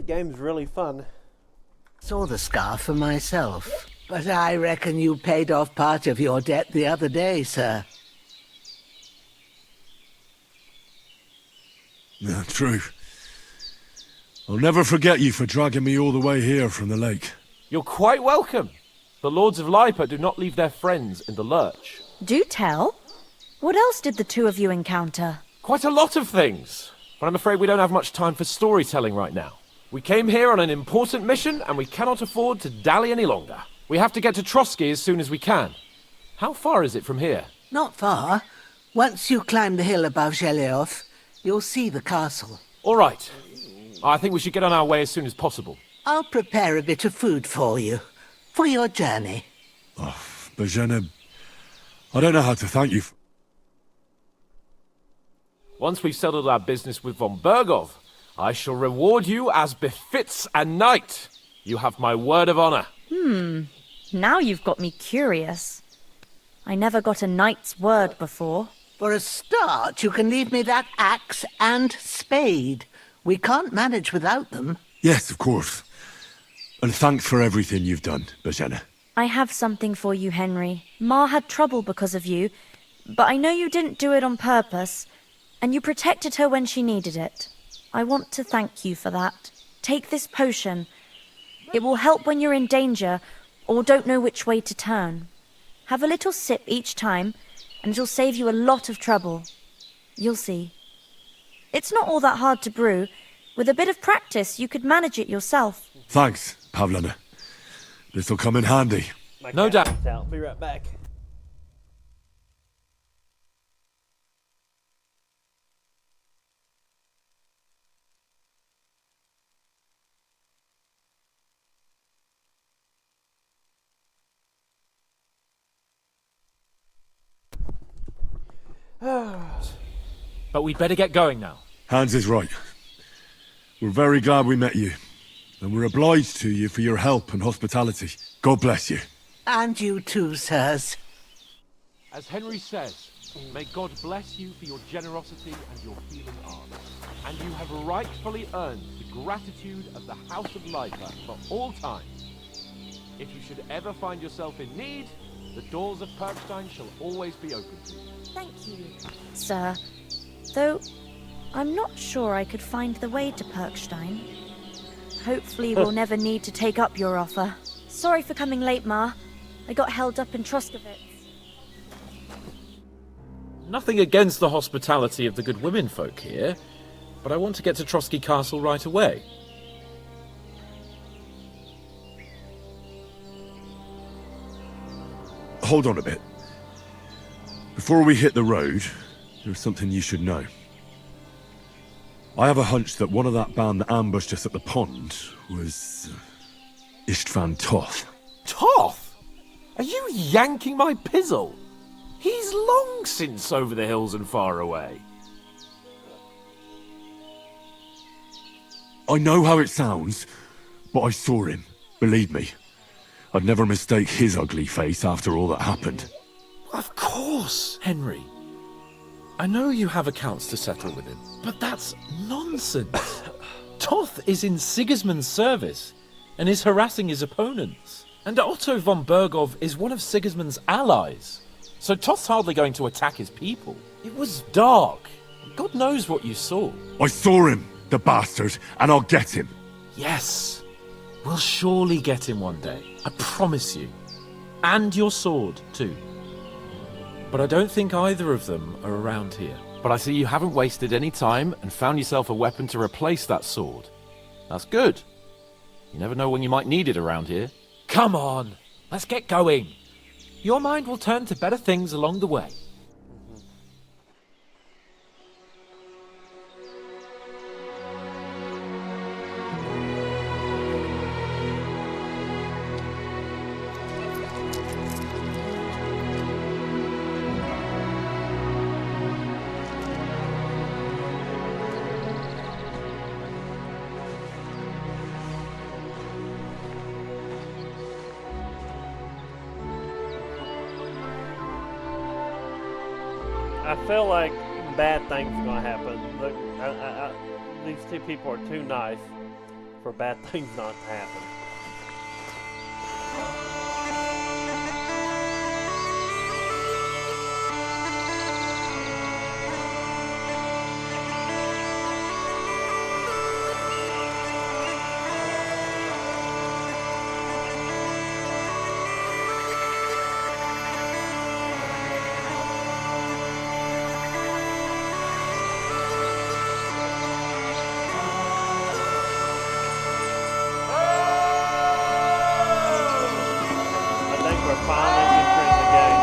game's really fun. Saw the scar for myself, but I reckon you paid off part of your debt the other day, sir. Yeah, true. I'll never forget you for dragging me all the way here from the lake. You're quite welcome. The Lords of Lipa do not leave their friends in the lurch. Do tell. What else did the two of you encounter? Quite a lot of things, but I'm afraid we don't have much time for storytelling right now. We came here on an important mission, and we cannot afford to dally any longer. We have to get to Trotsky as soon as we can. How far is it from here? Not far. Once you climb the hill above Zhelioth, you'll see the castle. All right. I think we should get on our way as soon as possible. I'll prepare a bit of food for you, for your journey. Oh, Bozhena, I don't know how to thank you. Once we've settled our business with von Bergov, I shall reward you as befits a knight. You have my word of honor. Now you've got me curious. I never got a knight's word before. For a start, you can leave me that axe and spade. We can't manage without them. Yes, of course. And thanks for everything you've done, Bozhena. I have something for you, Henry. Ma had trouble because of you, but I know you didn't do it on purpose, and you protected her when she needed it. I want to thank you for that. Take this potion. It will help when you're in danger or don't know which way to turn. Have a little sip each time, and it'll save you a lot of trouble. You'll see. It's not all that hard to brew. With a bit of practice, you could manage it yourself. Thanks, Pavlana. This'll come in handy. No doubt. I'll be right back. But we'd better get going now. Hans is right. We're very glad we met you. And we're obliged to you for your help and hospitality. God bless you. And you too, sirs. As Henry says, may God bless you for your generosity and your healing arts. And you have rightfully earned the gratitude of the House of Lipa for all time. If you should ever find yourself in need, the doors of Perkstein shall always be open to you. Thank you, sir. Though, I'm not sure I could find the way to Perkstein. Hopefully we'll never need to take up your offer. Sorry for coming late, Ma. I got held up in Troskovitz. Nothing against the hospitality of the good women folk here, but I want to get to Trotsky Castle right away. Hold on a bit. Before we hit the road, there's something you should know. I have a hunch that one of that band that ambushed us at the pond was Istvan Toth. Toth? Are you yanking my pizzle? He's long since over the hills and far away. I know how it sounds, but I saw him. Believe me. I'd never mistake his ugly face after all that happened. Of course, Henry. I know you have accounts to settle with him, but that's nonsense. Toth is in Sigismund's service and is harassing his opponents. And Otto von Bergov is one of Sigismund's allies. So Toth's hardly going to attack his people. It was dark. God knows what you saw. I saw him, the bastard, and I'll get him. Yes. We'll surely get him one day. I promise you. And your sword, too. But I don't think either of them are around here. But I see you haven't wasted any time and found yourself a weapon to replace that sword. That's good. You never know when you might need it around here. Come on, let's get going. Your mind will turn to better things along the way. I feel like bad things are gonna happen. Look, these two people are too nice for bad things not to happen. I think we're finally entering the game.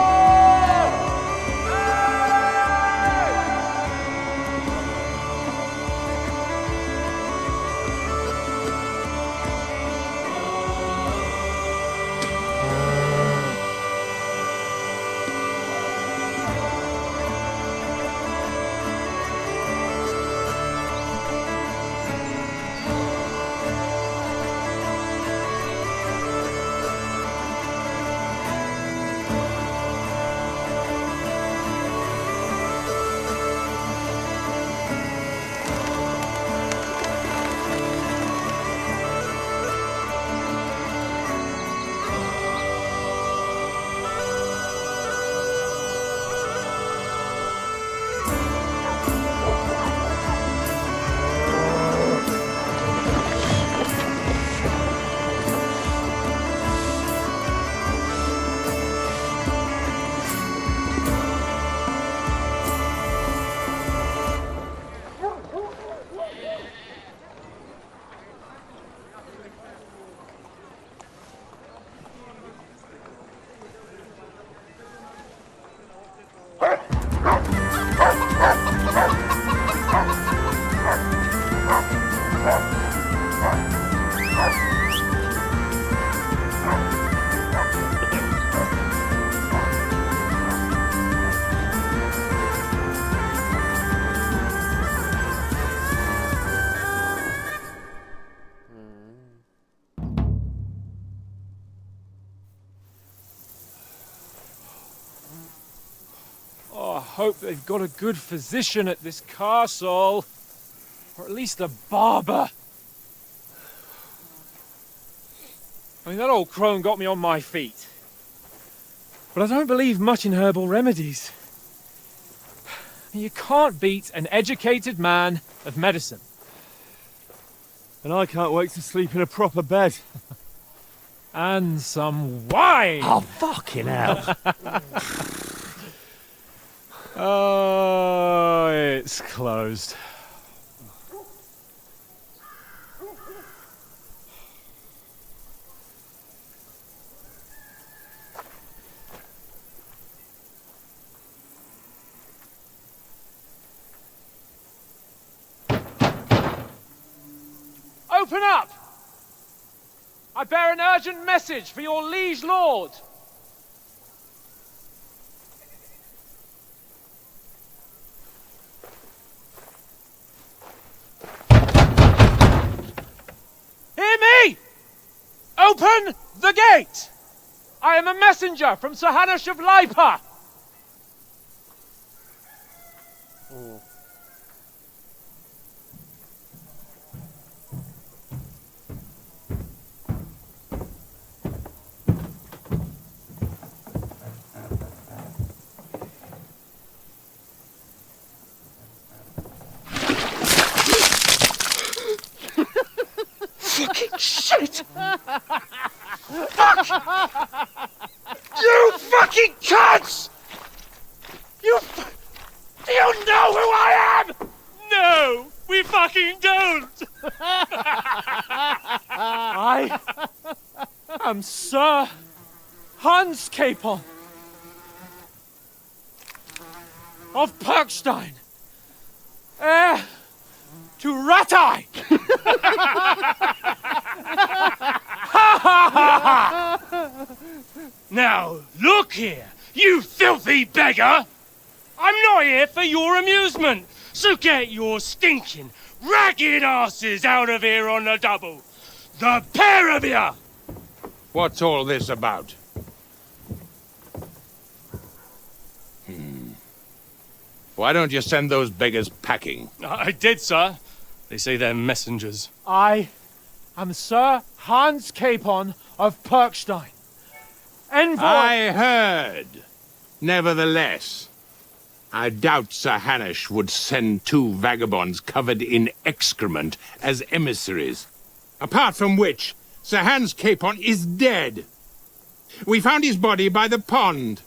Oh, I hope they've got a good physician at this castle. Or at least a barber. I mean, that old crone got me on my feet. But I don't believe much in herbal remedies. You can't beat an educated man of medicine. And I can't wait to sleep in a proper bed. And some wine! Oh, fucking hell. Oh, it's closed. Open up! I bear an urgent message for your liege lord. Hear me! Open the gate! I am a messenger from Sir Hanush of Lipa. Fucking shit! Fuck! You fucking cunts! Do you know who I am? No, we fucking don't! I am Sir Hans Capon of Perkstein, heir to Ratai! Now, look here, you filthy beggar! I'm not here for your amusement, so get your stinking, ragged asses out of here on the double. The pair of you! What's all this about? Why don't you send those beggars packing? I did, sir. They say they're messengers. I am Sir Hans Capon of Perkstein. Envoy... I heard. Nevertheless, I doubt Sir Hanush would send two vagabonds covered in excrement as emissaries. Apart from which, Sir Hans Capon is dead. We found his body by the pond.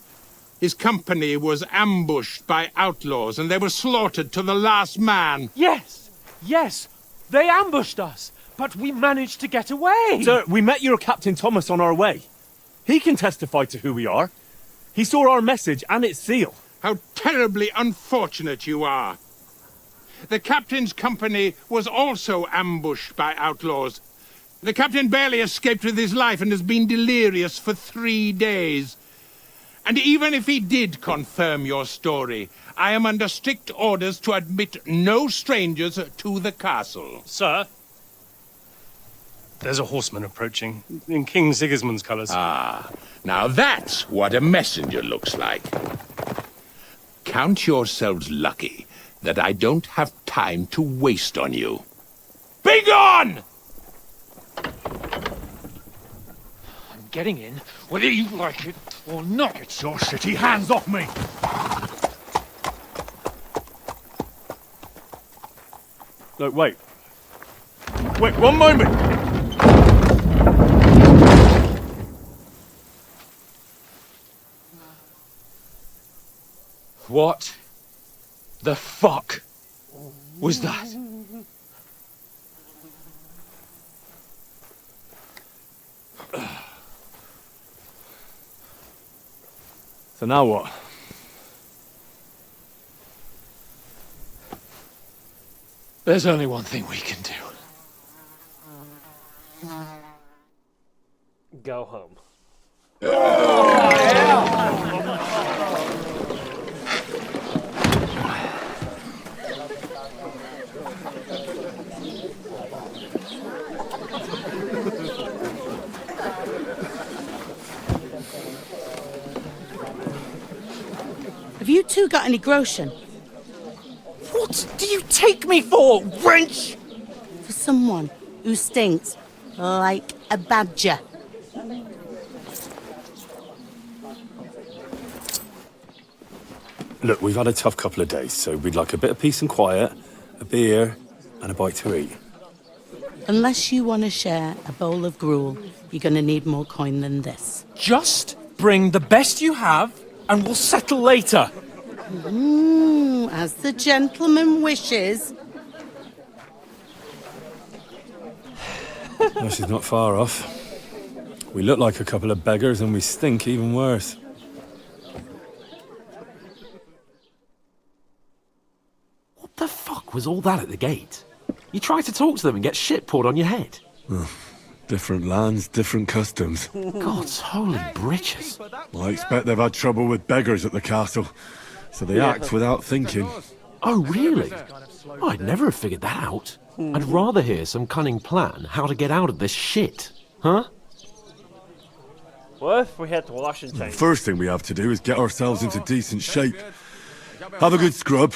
His company was ambushed by outlaws, and they were slaughtered to the last man. Yes, yes, they ambushed us, but we managed to get away. Sir, we met your Captain Thomas on our way. He can testify to who we are. He saw our message and its seal. How terribly unfortunate you are. The captain's company was also ambushed by outlaws. The captain barely escaped with his life and has been delirious for 3 days. And even if he did confirm your story, I am under strict orders to admit no strangers to the castle. Sir, there's a horseman approaching in King Sigismund's colours. Ah, now that's what a messenger looks like. Count yourselves lucky that I don't have time to waste on you. Be gone! I'm getting in, whether you like it or not. Get your shitty hands off me! No, wait. Wait, one moment! What the fuck was that? So now what? There's only one thing we can do. Go home. Have you two got any groschen? What do you take me for, wench? For someone who stinks like a badger. Look, we've had a tough couple of days, so we'd like a bit of peace and quiet, a beer, and a bite to eat. Unless you want to share a bowl of gruel, you're going to need more coin than this. Just bring the best you have, and we'll settle later. As the gentleman wishes. Well, she's not far off. We look like a couple of beggars, and we stink even worse. What the fuck was all that at the gate? You try to talk to them and get shit poured on your head. Different lands, different customs. God's holy britches. I expect they've had trouble with beggars at the castle, so they act without thinking. Oh, really? I'd never have figured that out. I'd rather hear some cunning plan how to get out of this shit. Huh? What if we had to wash and change? First thing we have to do is get ourselves into decent shape. Have a good scrub,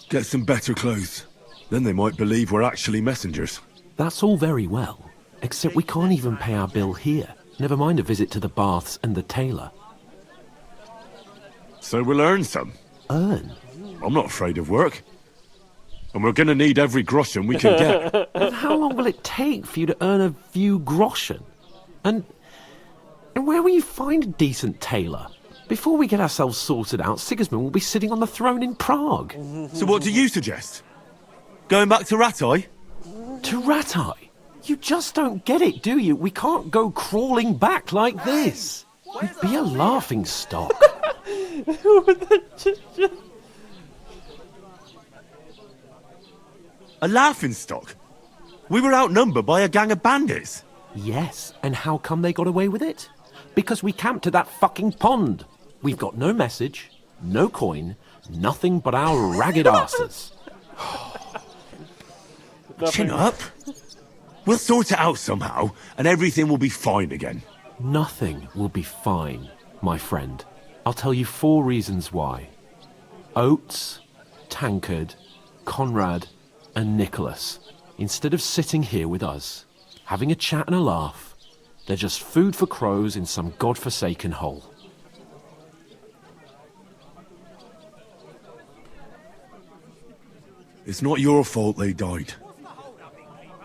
get some better clothes. Then they might believe we're actually messengers. That's all very well, except we can't even pay our bill here. Never mind a visit to the baths and the tailor. So we'll earn some. Earn? I'm not afraid of work. And we're gonna need every groschen we can get. And how long will it take for you to earn a few groschen? And where will you find a decent tailor? Before we get ourselves sorted out, Sigismund will be sitting on the throne in Prague. So what do you suggest? Going back to Ratai? To Ratai? You just don't get it, do you? We can't go crawling back like this. We'd be a laughing stock. A laughing stock? We were outnumbered by a gang of bandits. Yes, and how come they got away with it? Because we camped at that fucking pond. We've got no message, no coin, nothing but our ragged asses. Chin up. We'll sort it out somehow, and everything will be fine again. Nothing will be fine, my friend. I'll tell you 4 reasons why. Oates, Tankard, Conrad, and Nicholas, instead of sitting here with us, having a chat and a laugh. They're just food for crows in some godforsaken hole. It's not your fault they died.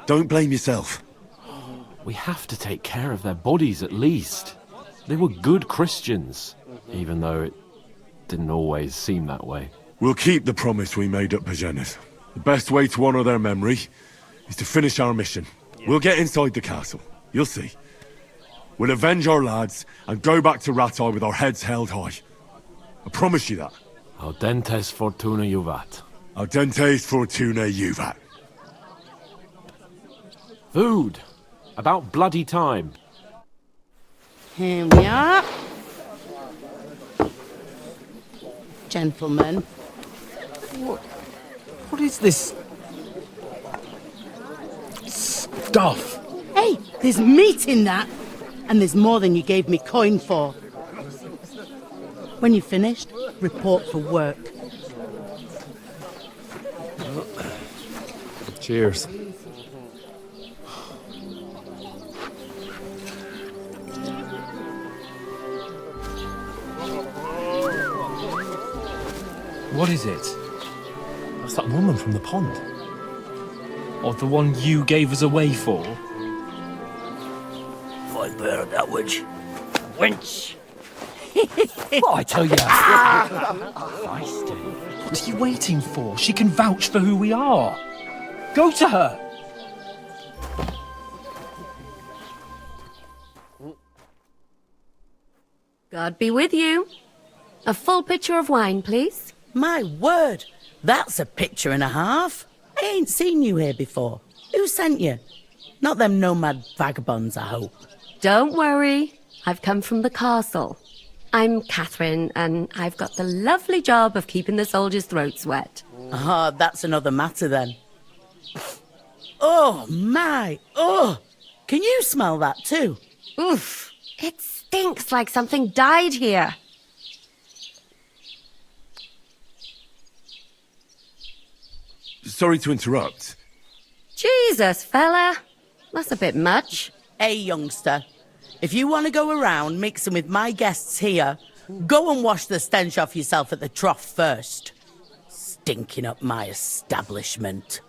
Don't blame yourself. We have to take care of their bodies at least. They were good Christians, even though it didn't always seem that way. We'll keep the promise we made at Pagenes. The best way to honor their memory is to finish our mission. We'll get inside the castle. You'll see. We'll avenge our lads and go back to Rattay with our heads held high. I promise you that. Audentes fortuna juvat. Audentes fortuna juvat. Food. About bloody time. Here we are. Gentlemen. What is this stuff? Hey, there's meat in that. And there's more than you gave me coin for. When you're finished, report for work. Cheers. What is it? That's that woman from the pond. Or the one you gave us away for? Find better that witch. Wench! What I tell you? What are you waiting for? She can vouch for who we are. Go to her. God be with you. A full pitcher of wine, please. My word, that's a picture and a half. I ain't seen you here before. Who sent you? Not them nomad vagabonds, I hope. Don't worry. I've come from the castle. I'm Catherine, and I've got the lovely job of keeping the soldiers' throats wet. Ah, that's another matter then. Oh, my. Oh, can you smell that too? Oof. It stinks like something died here. Sorry to interrupt. Jesus, fella. That's a bit much. Hey, youngster. If you want to go around mixing with my guests here, go and wash the stench off yourself at the trough first. Stinking up my establishment.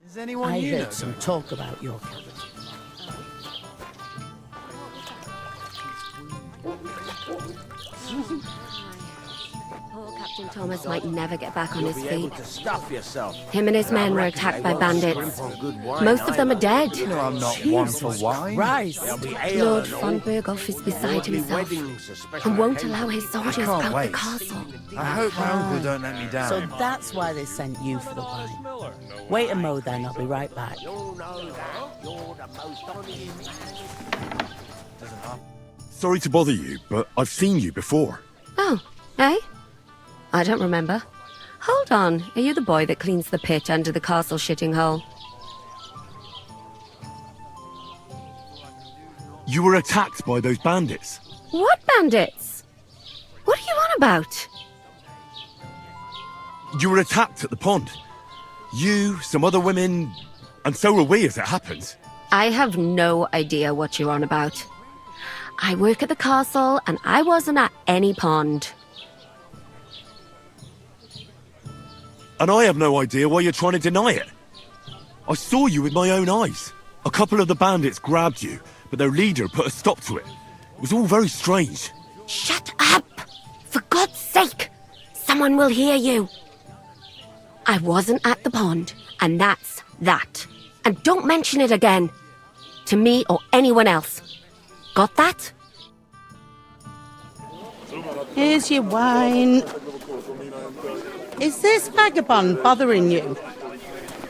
Is anyone I you know? heard some talk about your cabin. Poor Captain Thomas might never get back on his You'll be able feet. to stuff yourself. Him and his men were attacked by bandits. Most of them are dead. You know I'm not one for wine. Christ. There'll be ale Lord and all. von Berghoff is beside There'll be himself weddings, a special and won't occasion. allow his soldiers I can't out wait. the castle. I hope my uncle don't let me down. So that's why they sent you for the wine. Wait a mo then, I'll be right back. Sorry to bother you, but I've seen you before. Oh, eh? I don't remember. Hold on, are you the boy that cleans the pit under the castle shitting hole? You were attacked by those bandits. What bandits? What are you on about? You were attacked at the pond. You, some other women, and so were we as it happens. I have no idea what you're on about. I work at the castle and I wasn't at any pond. And I have no idea why you're trying to deny it. I saw you with my own eyes. A couple of the bandits grabbed you, but their leader put a stop to it. It was all very strange. Shut up! For God's sake! Someone will hear you. I wasn't at the pond, and that's that. And don't mention it again. To me or anyone else. Got that? Here's your wine. Is this vagabond bothering you?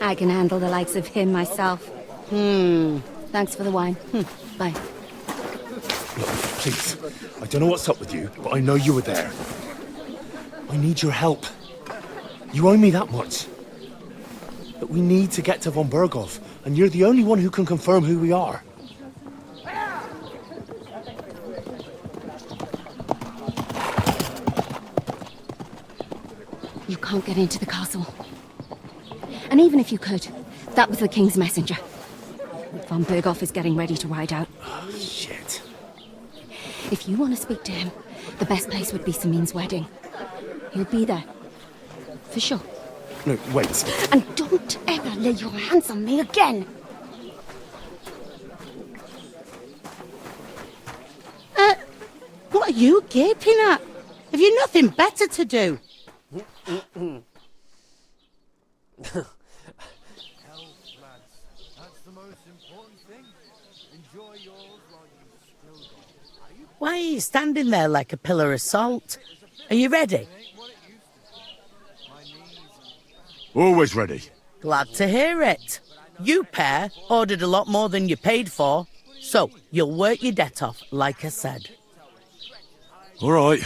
I can handle the likes of him myself. Thanks for the wine. Bye. Look, please. I don't know what's up with you, but I know you were there. I need your help. You owe me that much. But we need to get to von Berghoff, and you're the only one who can confirm who we are. You can't get into the castle. And even if you could, that was the king's messenger. Von Berghoff is getting ready to ride out. Oh, shit. If you want to speak to him, the best place would be Samin's wedding. He'll be there. For sure. No, wait. And don't ever lay your hands on me again! What are you gaping at? Have you nothing better to do? Why are you standing there like a pillar of salt? Are you ready? Always ready. Glad to hear it. You pair ordered a lot more than you paid for, so you'll work your debt off, like I said. All right.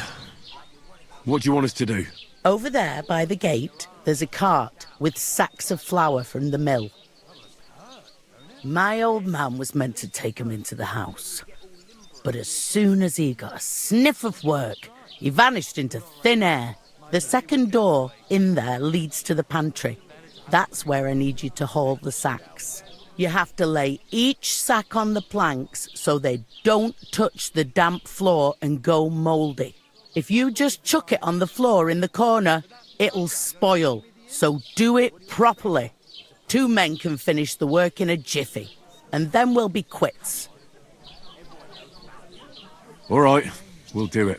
What do you want us to do? Over there by the gate, there's a cart with sacks of flour from the mill. My old man was meant to take 'em into the house. But as soon as he got a sniff of work, he vanished into thin air. The second door in there leads to the pantry. That's where I need you to haul the sacks. You have to lay each sack on the planks so they don't touch the damp floor and go mouldy. If you just chuck it on the floor in the corner, it'll spoil. So do it properly. 2 men can finish the work in a jiffy, and then we'll be quits. All right, we'll do it.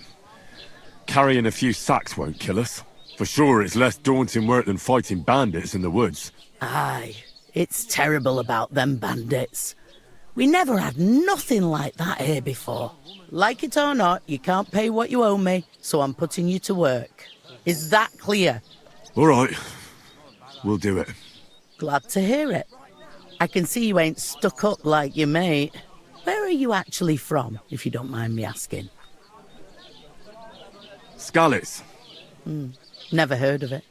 Carrying a few sacks won't kill us. For sure, it's less daunting work than fighting bandits in the woods. Aye, it's terrible about them bandits. We never had nothing like that here before. Like it or not, you can't pay what you owe me, so I'm putting you to work. Is that clear? All right, we'll do it. Glad to hear it. I can see you ain't stuck up like your mate. Where are you actually from, if you don't mind me asking? Skalitz. Never heard of it.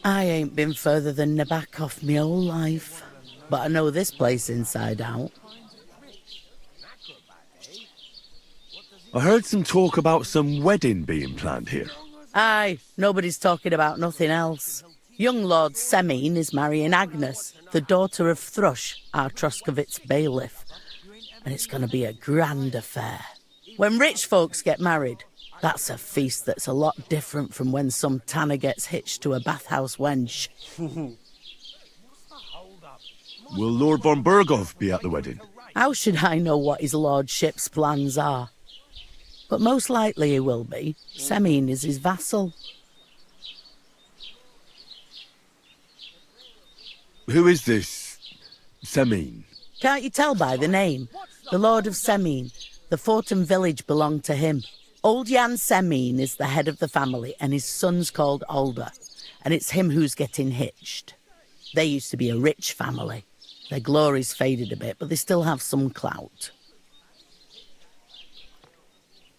I ain't been further than Nabokov my whole life, but I know this place inside out. I heard some talk about some wedding being planned here. Aye, nobody's talking about nothing else. Young Lord Semin is marrying Agnes, the daughter of Thrush, our Troskovitz bailiff. And it's going to be a grand affair. When rich folks get married, that's a feast that's a lot different from when some tanner gets hitched to a bathhouse wench. Will Lord von Berghoff be at the wedding? How should I know what his lordship's plans are? But most likely he will be. Semin is his vassal. Who is this Semin? Can't you tell by the name? The Lord of Semin. The fort and village belong to him. Old Jan Semin is the head of the family, and his son's called Alder. And it's him who's getting hitched. They used to be a rich family. Their glory's faded a bit, but they still have some clout.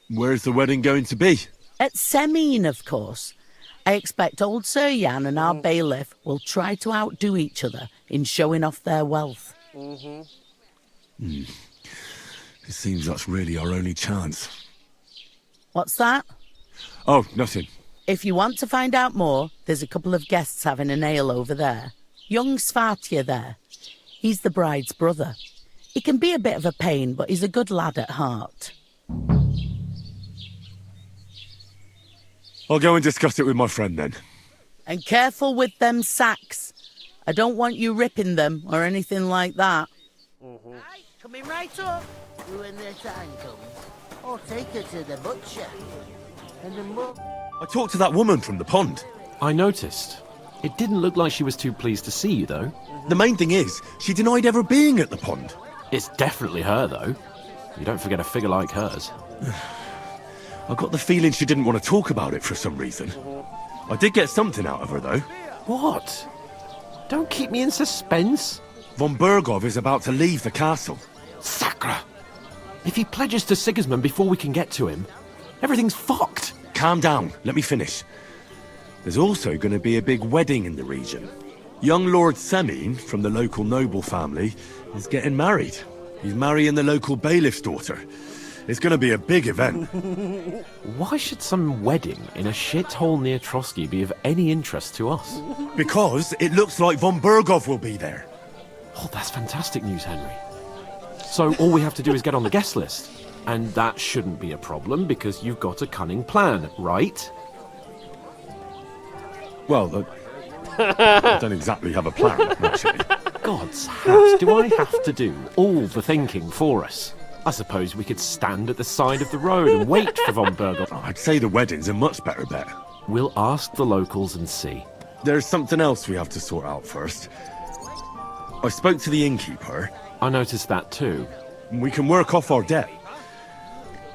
Where's the wedding going to be? At Semin, of course. I expect old Sir Jan and our bailiff will try to outdo each other in showing off their wealth. It seems that's really our only chance. What's that? Oh, nothing. If you want to find out more, there's a couple of guests having an ale over there. Young Svartje there. He's the bride's brother. He can be a bit of a pain, but he's a good lad at heart. I'll go and discuss it with my friend then. And careful with them sacks. I don't want you ripping them or anything like that. Coming right up. When their time comes, I'll take her to the butcher. And the I talked to that woman from the pond. I noticed. It didn't look like she was too pleased to see you, though. The main thing is, she denied ever being at the pond. It's definitely her, though. You don't forget a figure like hers. I got the feeling she didn't want to talk about it for some reason. I did get something out of her, though. What? Don't keep me in suspense. Von Berghoff is about to leave the castle. Sacre! If he pledges to Sigismund before we can get to him, everything's fucked. Calm down, let me finish. There's also going to be a big wedding in the region. Young Lord Semin, from the local noble family, is getting married. He's marrying the local bailiff's daughter. It's going to be a big event. Why should some wedding in a shithole near Trotsky be of any interest to us? Because it looks like von Berghoff will be there. Oh, that's fantastic news, Henry. So all we have to do is get on the guest list. And that shouldn't be a problem because you've got a cunning plan, right? Well, I don't exactly have a plan, actually. God's hat, do I have to do all the thinking for us? I suppose we could stand at the side of the road and wait for Von Burgel. I'd say the wedding's a much better bet. We'll ask the locals and see. There's something else we have to sort out first. I spoke to the innkeeper. I noticed that too. We can work off our debt.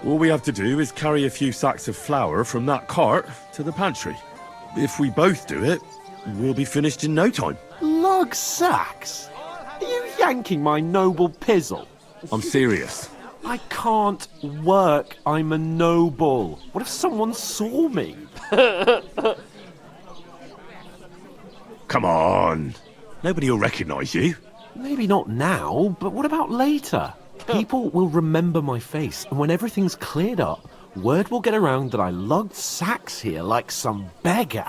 All we have to do is carry a few sacks of flour from that cart to the pantry. If we both do it, we'll be finished in no time. Lug sacks? Are you yanking my noble pizzle? I'm serious. I can't work. I'm a noble. What if someone saw me? Come on. Nobody will recognise you. Maybe not now, but what about later? People will remember my face, and when everything's cleared up, word will get around that I lugged sacks here like some beggar.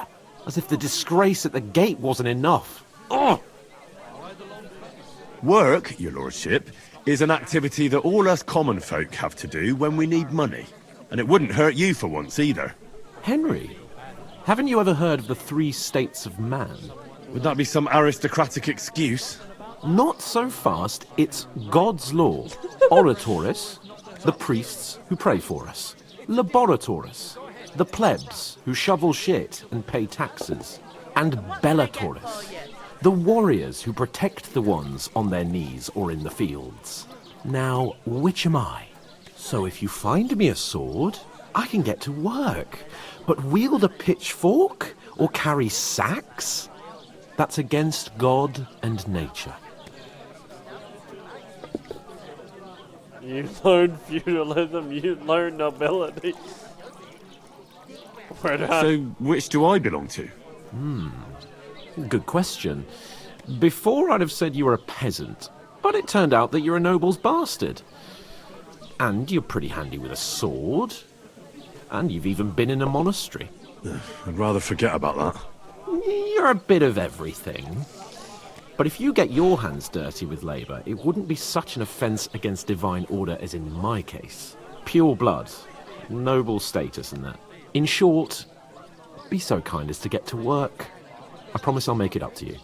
As if the disgrace at the gate wasn't enough. Ugh! Work, your lordship, is an activity that all us common folk have to do when we need money. And it wouldn't hurt you for once either. Henry, haven't you ever heard of the 3 states of man? Would that be some aristocratic excuse? Not so fast. It's God's law. Oratoris, the priests who pray for us. Laboratoris, the plebs who shovel shit and pay taxes. And Bellatoris, the warriors who protect the ones on their knees or in the fields. Now, which am I? So if you find me a sword, I can get to work. But wield a pitchfork or carry sacks? That's against God and nature. You learn feudalism, you learn nobility. So, which do I belong to? Good question. Before I'd have said you were a peasant, but it turned out that you're a noble's bastard. And you're pretty handy with a sword. And you've even been in a monastery. I'd rather forget about that. You're a bit of everything. But if you get your hands dirty with labour, it wouldn't be such an offence against divine order as in my case. Pure blood, noble status and that. In short, be so kind as to get to work. I promise I'll make it up to you.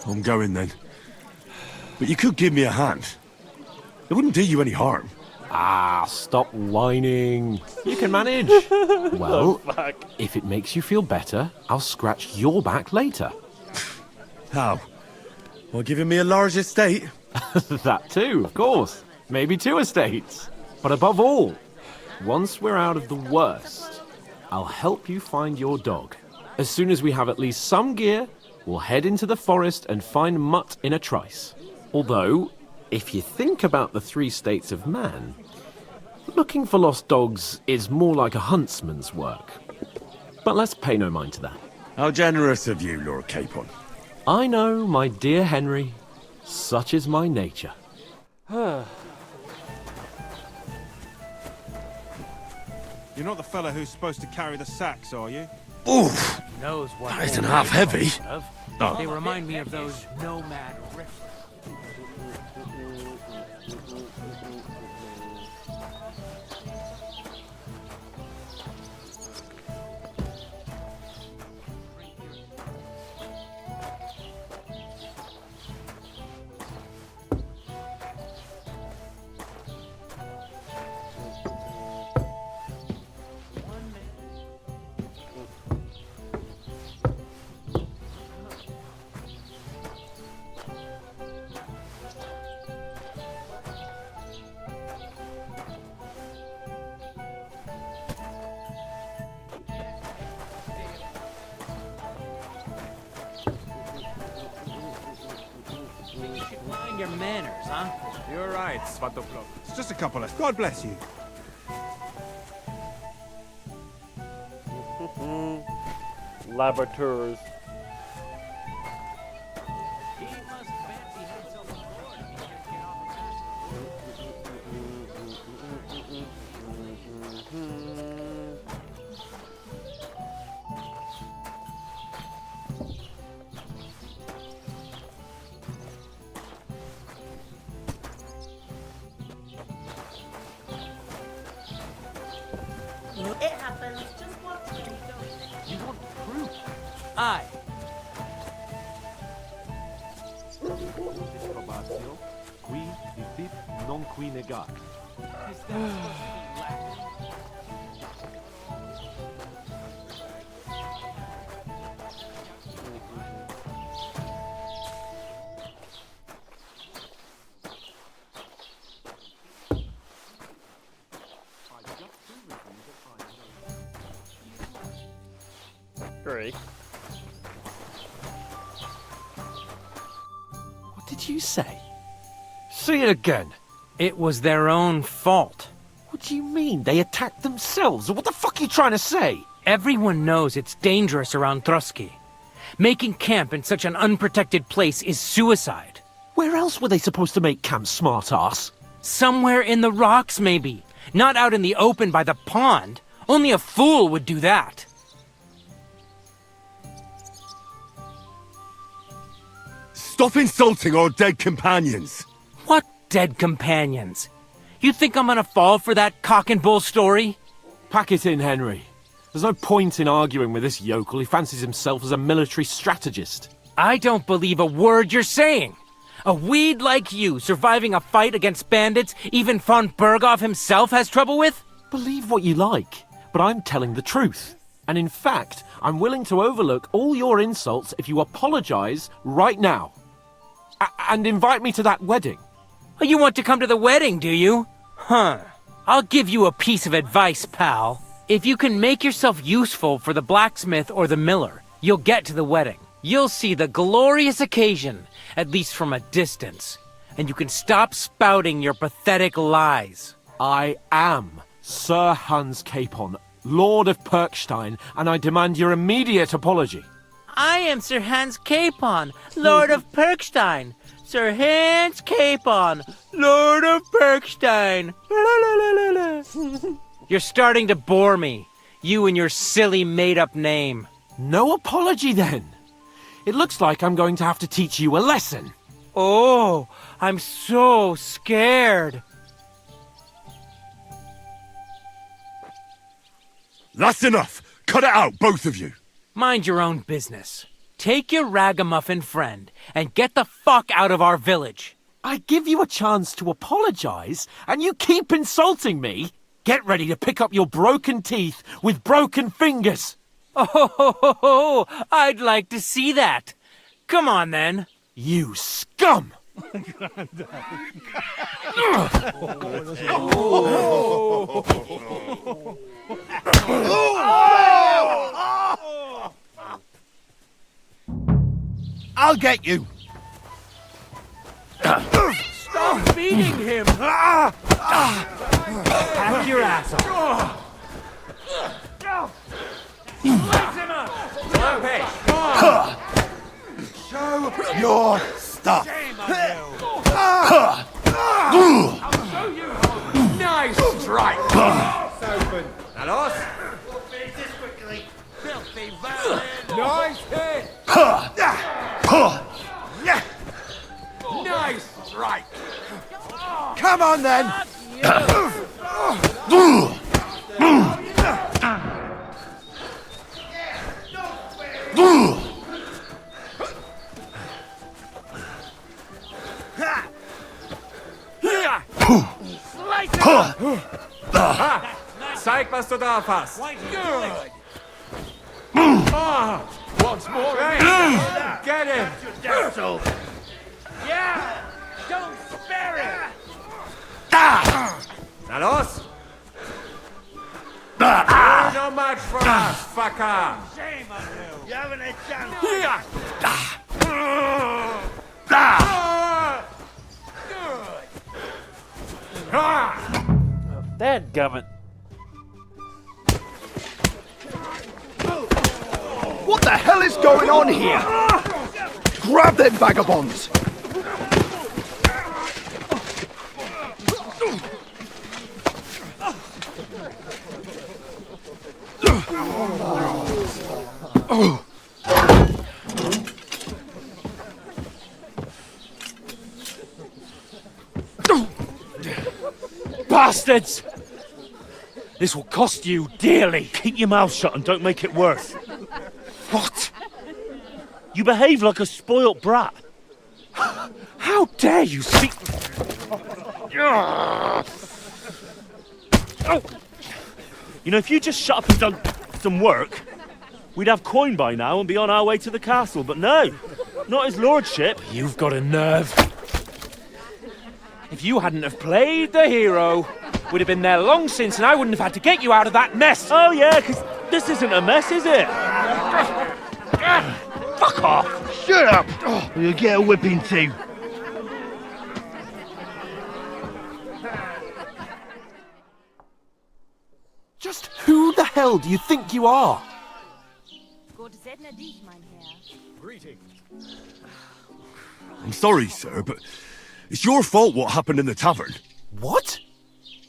I'm going then. But you could give me a hand. It wouldn't do you any harm. Ah, stop whining. You can manage. Well, if it makes you feel better, I'll scratch your back later. How? While giving me a large estate? That too, of course. Maybe 2 estates. But above all, once we're out of the worst, I'll help you find your dog. As soon as we have at least some gear, we'll head into the forest and find Mutt in a trice. Although, if you think about the 3 states of man, looking for lost dogs is more like a huntsman's work. But let's pay no mind to that. How generous of you, Lord Capon. I know, my dear Henry. Such is my nature. You're not the fella who's supposed to carry the sacks, are you? Oof! Knows what That isn't half heavy. Oh. They remind me of those nomad riffs. Your manners, huh? You're right, Svatoplo. It's just a couple of... God bless you. Laboratories. You want proof? Aye. Disprobatio, qui vitit non qui negat. Is that supposed to be Latin? Great. What did you say? Say it again. It was their own fault. What do you mean? They attacked themselves? What the fuck are you trying to say? Everyone knows it's dangerous around Trotsky. Making camp in such an unprotected place is suicide. Where else were they supposed to make camp, smart-ass? Somewhere in the rocks, maybe. Not out in the open by the pond. Only a fool would do that. Stop insulting our dead companions! What dead companions? You think I'm gonna fall for that cock and bull story? Pack it in, Henry. There's no point in arguing with this yokel. He fancies himself as a military strategist. I don't believe a word you're saying. A weed like you surviving a fight against bandits even von Berghoff himself has trouble with? Believe what you like, but I'm telling the truth. And in fact, I'm willing to overlook all your insults if you apologize right now. And invite me to that wedding. Oh, you want to come to the wedding, do you? Huh. I'll give you a piece of advice, pal. If you can make yourself useful for the blacksmith or the miller, you'll get to the wedding. You'll see the glorious occasion, at least from a distance. And you can stop spouting your pathetic lies. I am Sir Hans Capon, Lord of Perkstein, and I demand your immediate apology. I am Sir Hans Capon, Lord of Perkstein. Sir Hans Capon, Lord of Perkstein. You're starting to bore me. You and your silly made-up name. No apology, then. It looks like I'm going to have to teach you a lesson. Oh, I'm so scared. That's enough! Cut it out, both of you! Mind your own business. Take your ragamuffin friend and get the fuck out of our village. I give you a chance to apologize, and you keep insulting me? Get ready to pick up your broken teeth with broken fingers. Oh, I'd like to see that. Come on, then. You scum! I'll get you! Stop beating him! Pack your ass off. Light him up! Show your stuff! Shame on you! I'll show you! Nice strike! Nalos? We'll finish this quickly. Filthy vermin! Nice hit! Nice strike! Come on then! Zeig, was du drauf hast. Good! Once more. Get him. Yeah! Don't spare him! Na los. You're no match for us, fucker. Shame on you! You haven't a chance! Dadgummit. What the hell is going on here? Grab them vagabonds! Bastards! This will cost you dearly. Keep your mouth shut and don't make it worse. What? You behave like a spoilt brat. How dare you speak... You know, if you just shut up and done some work, we'd have coin by now and be on our way to the castle. But no, not his lordship. You've got a nerve. If you hadn't have played the hero, we'd have been there long since and I wouldn't have had to get you out of that mess. Oh yeah, because this isn't a mess, is it? Fuck off! Shut up! Or you'll get a whipping too. Just who the hell do you think you are? Greetings. I'm sorry, sir, but it's your fault what happened in the tavern. What?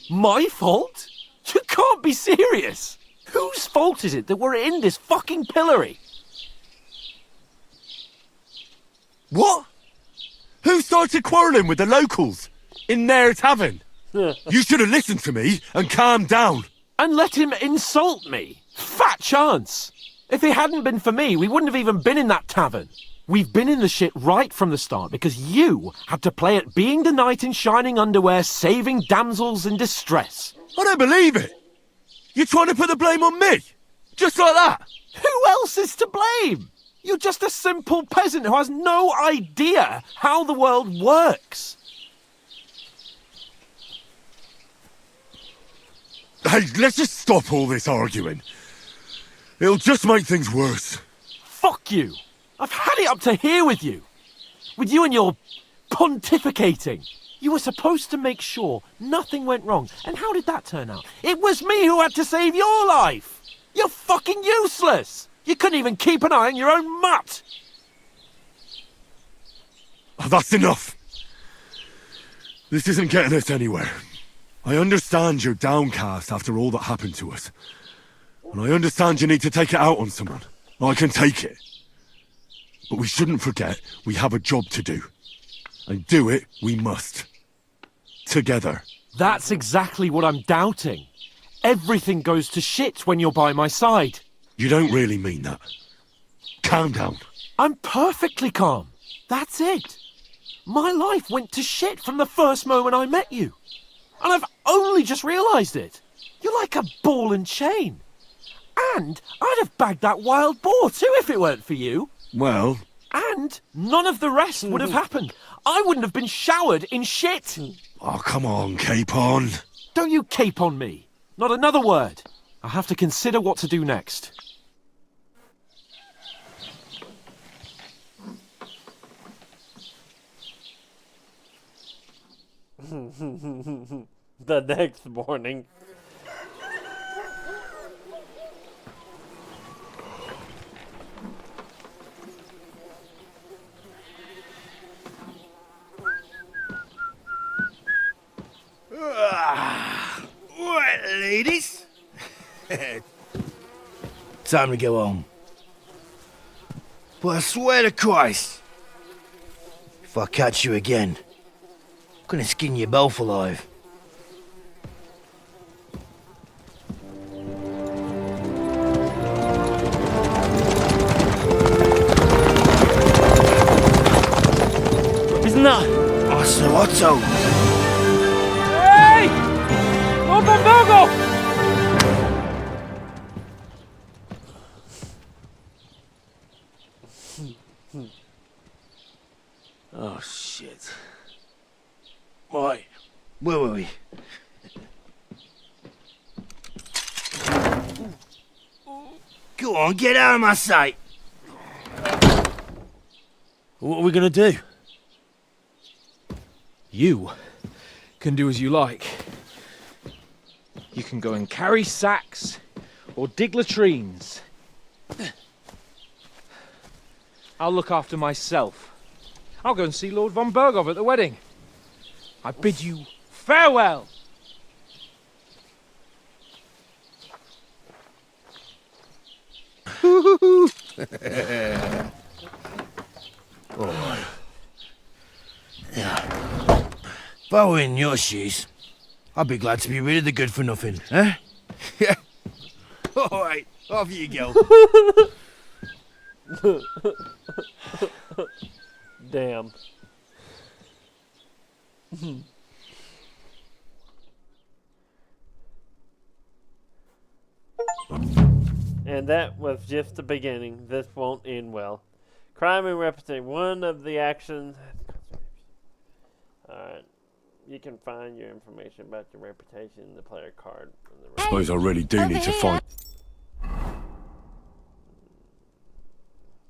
My fault? You can't be serious. Whose fault is it that we're in this fucking pillory? What? Who started quarrelling with the locals in their tavern? You should have listened to me and calmed down. And let him insult me? Fat chance. If it hadn't been for me, we wouldn't have even been in that tavern. We've been in the shit right from the start because you had to play at being the knight in shining underwear, saving damsels in distress. I don't believe it. You're trying to put the blame on me? Just like that? Who else is to blame? You're just a simple peasant who has no idea how the world works. Hey, let's just stop all this arguing. It'll just make things worse. Fuck you. I've had it up to here with you. With you and your pontificating. You were supposed to make sure nothing went wrong. And how did that turn out? It was me who had to save your life. You're fucking useless. You couldn't even keep an eye on your own mutt. Oh, that's enough. This isn't getting us anywhere. I understand you're downcast after all that happened to us. And I understand you need to take it out on someone. I can take it. But we shouldn't forget we have a job to do. And do it we must. Together. That's exactly what I'm doubting. Everything goes to shit when you're by my side. You don't really mean that. Calm down. I'm perfectly calm. That's it. My life went to shit from the first moment I met you. And I've only just realised it. You're like a ball and chain. And I'd have bagged that wild boar too if it weren't for you. Well... And none of the rest would have happened. I wouldn't have been showered in shit. Oh, come on, Capon. Don't you cape on me. Not another word. I have to consider what to do next. The next morning. Right, ladies. Time to go home. But I swear to Christ, if I catch you again, I'm gonna skin you both alive. Isn't that... Oh, Sir Otto! Hey! Lord von Burgov! Oh, shit. Right, where were we? Go on, get out of my sight! What are we gonna do? You can do as you like. You can go and carry sacks or dig latrines. I'll look after myself. I'll go and see Lord von Burgov at the wedding. I bid you farewell. Alright. Yeah. If I were in your shoes, I'd be glad to be rid of the good for nothing, eh? Yeah. All right, off you go. Damn. And that was just the beginning. This won't end well. Crime and reputation. One of the actions. Alright. You can find your information about your reputation in the player card. I suppose I really do need to find...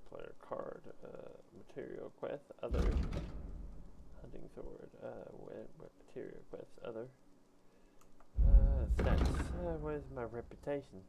Player card. Material quest. Other. Hunting sword. Material quest. Other. Stats. Where's my reputation?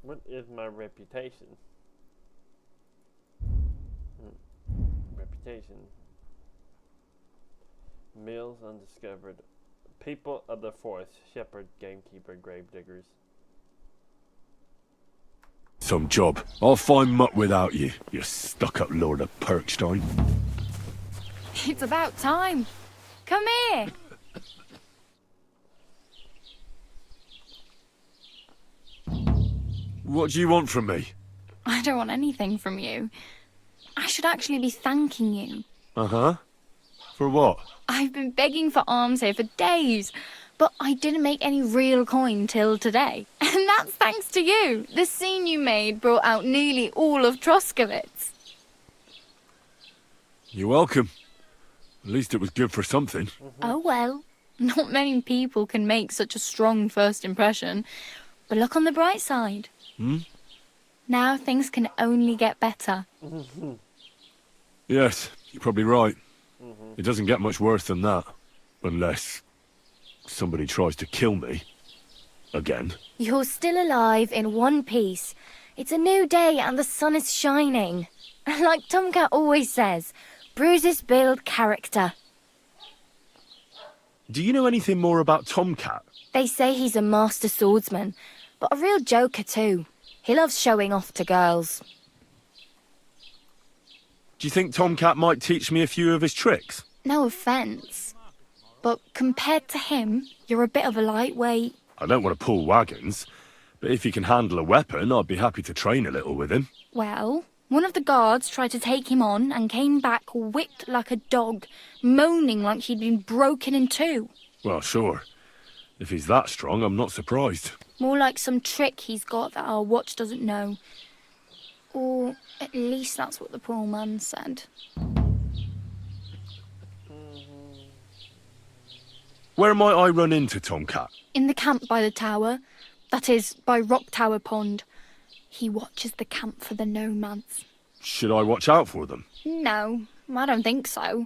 What is my reputation? Reputation. Males undiscovered. People of the forest. Shepherd, gamekeeper, grave diggers. Some job. I'll find Mutt without you, you stuck-up Lord of Perkstein. It's about time. Come here. What do you want from me? I don't want anything from you. I should actually be thanking you. Uh-huh. For what? I've been begging for alms here for days, but I didn't make any real coin till today. And that's thanks to you. The scene you made brought out nearly all of Troskowitz. You're welcome. At least it was good for something. Oh well. Not many people can make such a strong first impression. But look on the bright side. Now things can only get better. Yes, you're probably right. It doesn't get much worse than that. Unless somebody tries to kill me. Again. You're still alive in one piece. It's a new day and the sun is shining. Like Tomcat always says, bruises build character. Do you know anything more about Tomcat? They say he's a master swordsman, but a real joker too. He loves showing off to girls. Do you think Tomcat might teach me a few of his tricks? No offence, but compared to him, you're a bit of a lightweight. I don't want to pull wagons, but if he can handle a weapon, I'd be happy to train a little with him. Well, one of the guards tried to take him on and came back whipped like a dog, moaning like he'd been broken in two. Well, sure. If he's that strong, I'm not surprised. More like some trick he's got that our watch doesn't know. Or at least that's what the poor man said. Where might I run into Tomcat? In the camp by the tower. That is, by Rock Tower Pond. He watches the camp for the nomads. Should I watch out for them? No, I don't think so.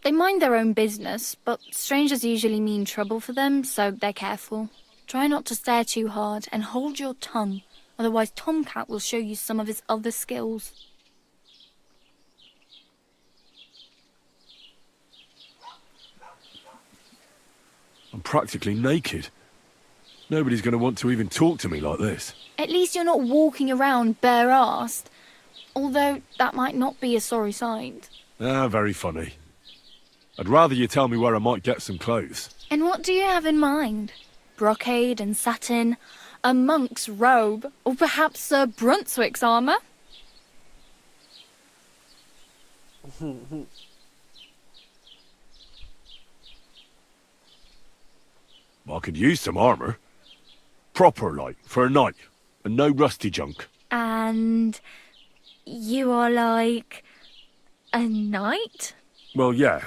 They mind their own business, but strangers usually mean trouble for them, so they're careful. Try not to stare too hard and hold your tongue, otherwise Tomcat will show you some of his other skills. I'm practically naked. Nobody's going to want to even talk to me like this. At least you're not walking around bare-assed, although that might not be a sorry sight. Ah, very funny. I'd rather you tell me where I might get some clothes. And what do you have in mind? Brocade and satin, a monk's robe, or perhaps Sir Brunswick's armour? I could use some armour. Proper, like, for a night. And no rusty junk. And you are like a knight? Well, yeah.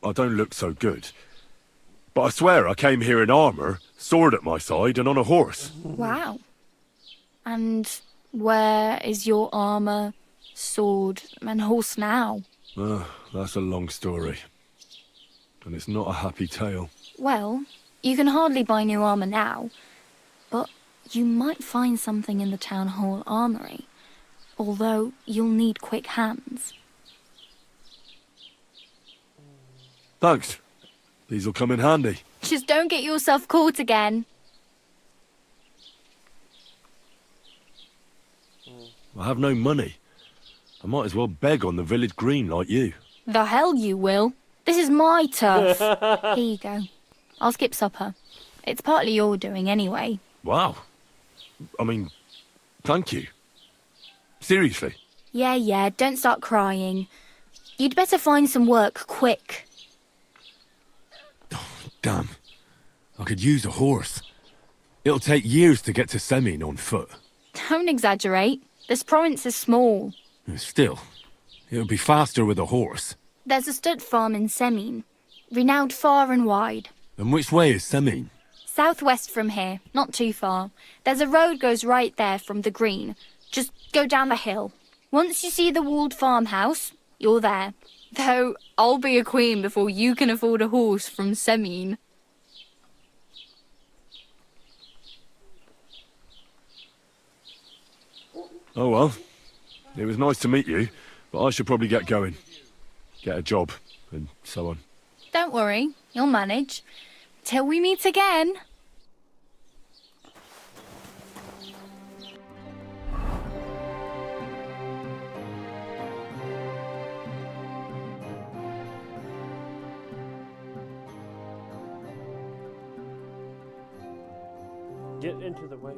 I don't look so good. But I swear I came here in armour, sword at my side, and on a horse. Wow. And where is your armour, sword, and horse now? That's a long story. And it's not a happy tale. Well, you can hardly buy new armour now, but you might find something in the town hall armoury, although you'll need quick hands. Thanks. These'll come in handy. Just don't get yourself caught again. I have no money. I might as well beg on the village green like you. The hell you will. This is my turf. Here you go. I'll skip supper. It's partly your doing anyway. Wow. I mean, thank you. Seriously. Yeah, don't start crying. You'd better find some work quick. Damn. I could use a horse. It'll take years to get to Semin on foot. Don't exaggerate. This province is small. Still, it would be faster with a horse. There's a stud farm in Semin, renowned far and wide. And which way is Semin? Southwest from here, not too far. There's a road goes right there from the green. Just go down the hill. Once you see the walled farmhouse, you're there. Though, I'll be a queen before you can afford a horse from Semin. Oh well. It was nice to meet you, but I should probably get going. Get a job, and so on. Don't worry, you'll manage. Till we meet again. Get into the way.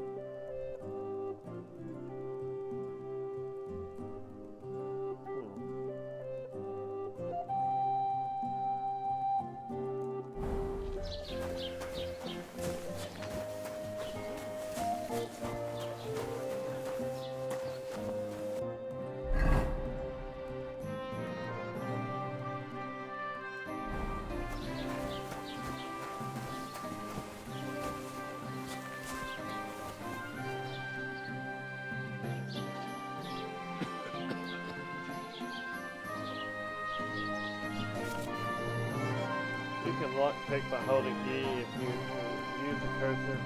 You can lockpick by holding E if you use the cursor.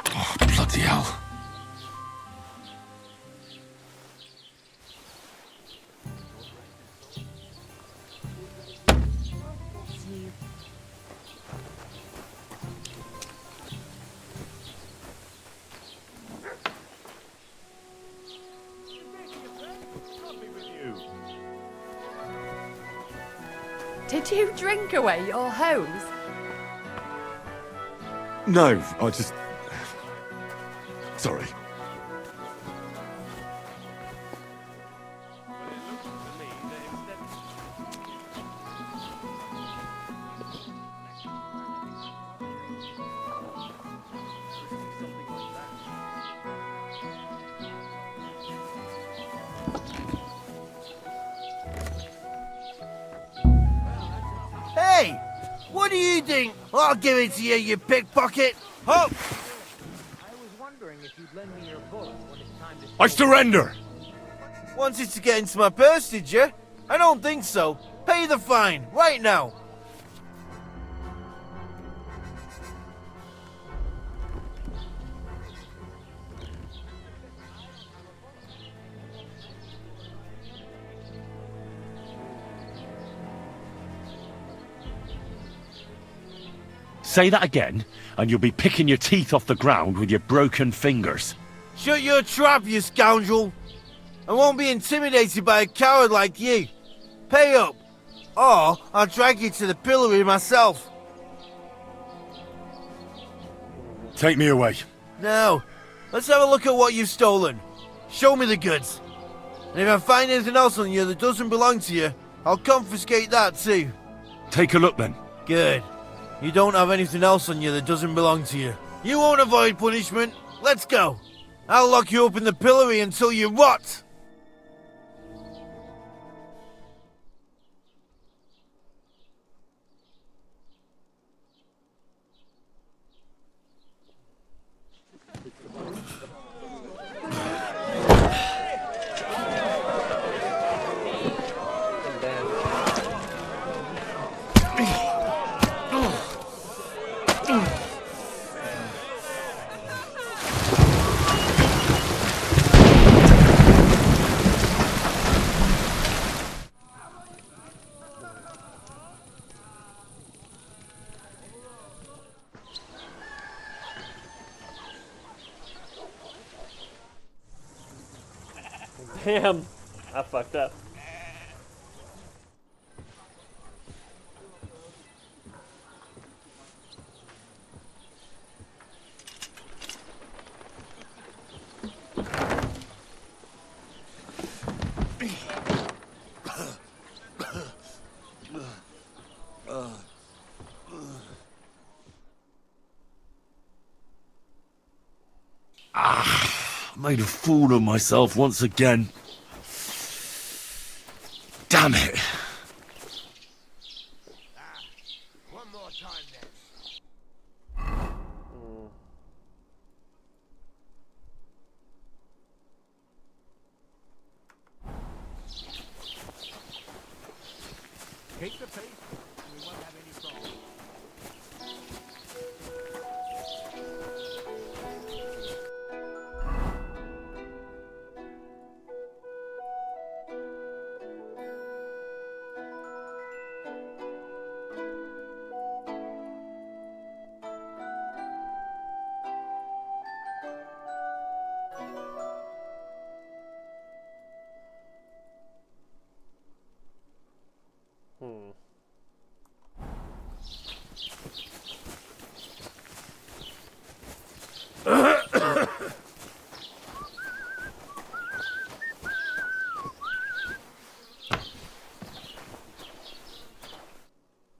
Oh, bloody hell. Did you drink away your hose? No, I just... Sorry. Hey! What do you think? I'll give it to you, you pickpocket! Up! I surrender! Wanted to get into my purse, did you? I don't think so. Pay the fine, right now. Say that again, and you'll be picking your teeth off the ground with your broken fingers. Shut your trap, you scoundrel! I won't be intimidated by a coward like you. Pay up, or I'll drag you to the pillory myself. Take me away. Now, let's have a look at what you've stolen. Show me the goods. And if I find anything else on you that doesn't belong to you, I'll confiscate that too. Take a look then. Good. You don't have anything else on you that doesn't belong to you. You won't avoid punishment. Let's go. I'll lock you up in the pillory until you rot. Damn. I fucked up. Made a fool of myself once again. Damn it. One more time then. Keep the peace. We won't have any problems.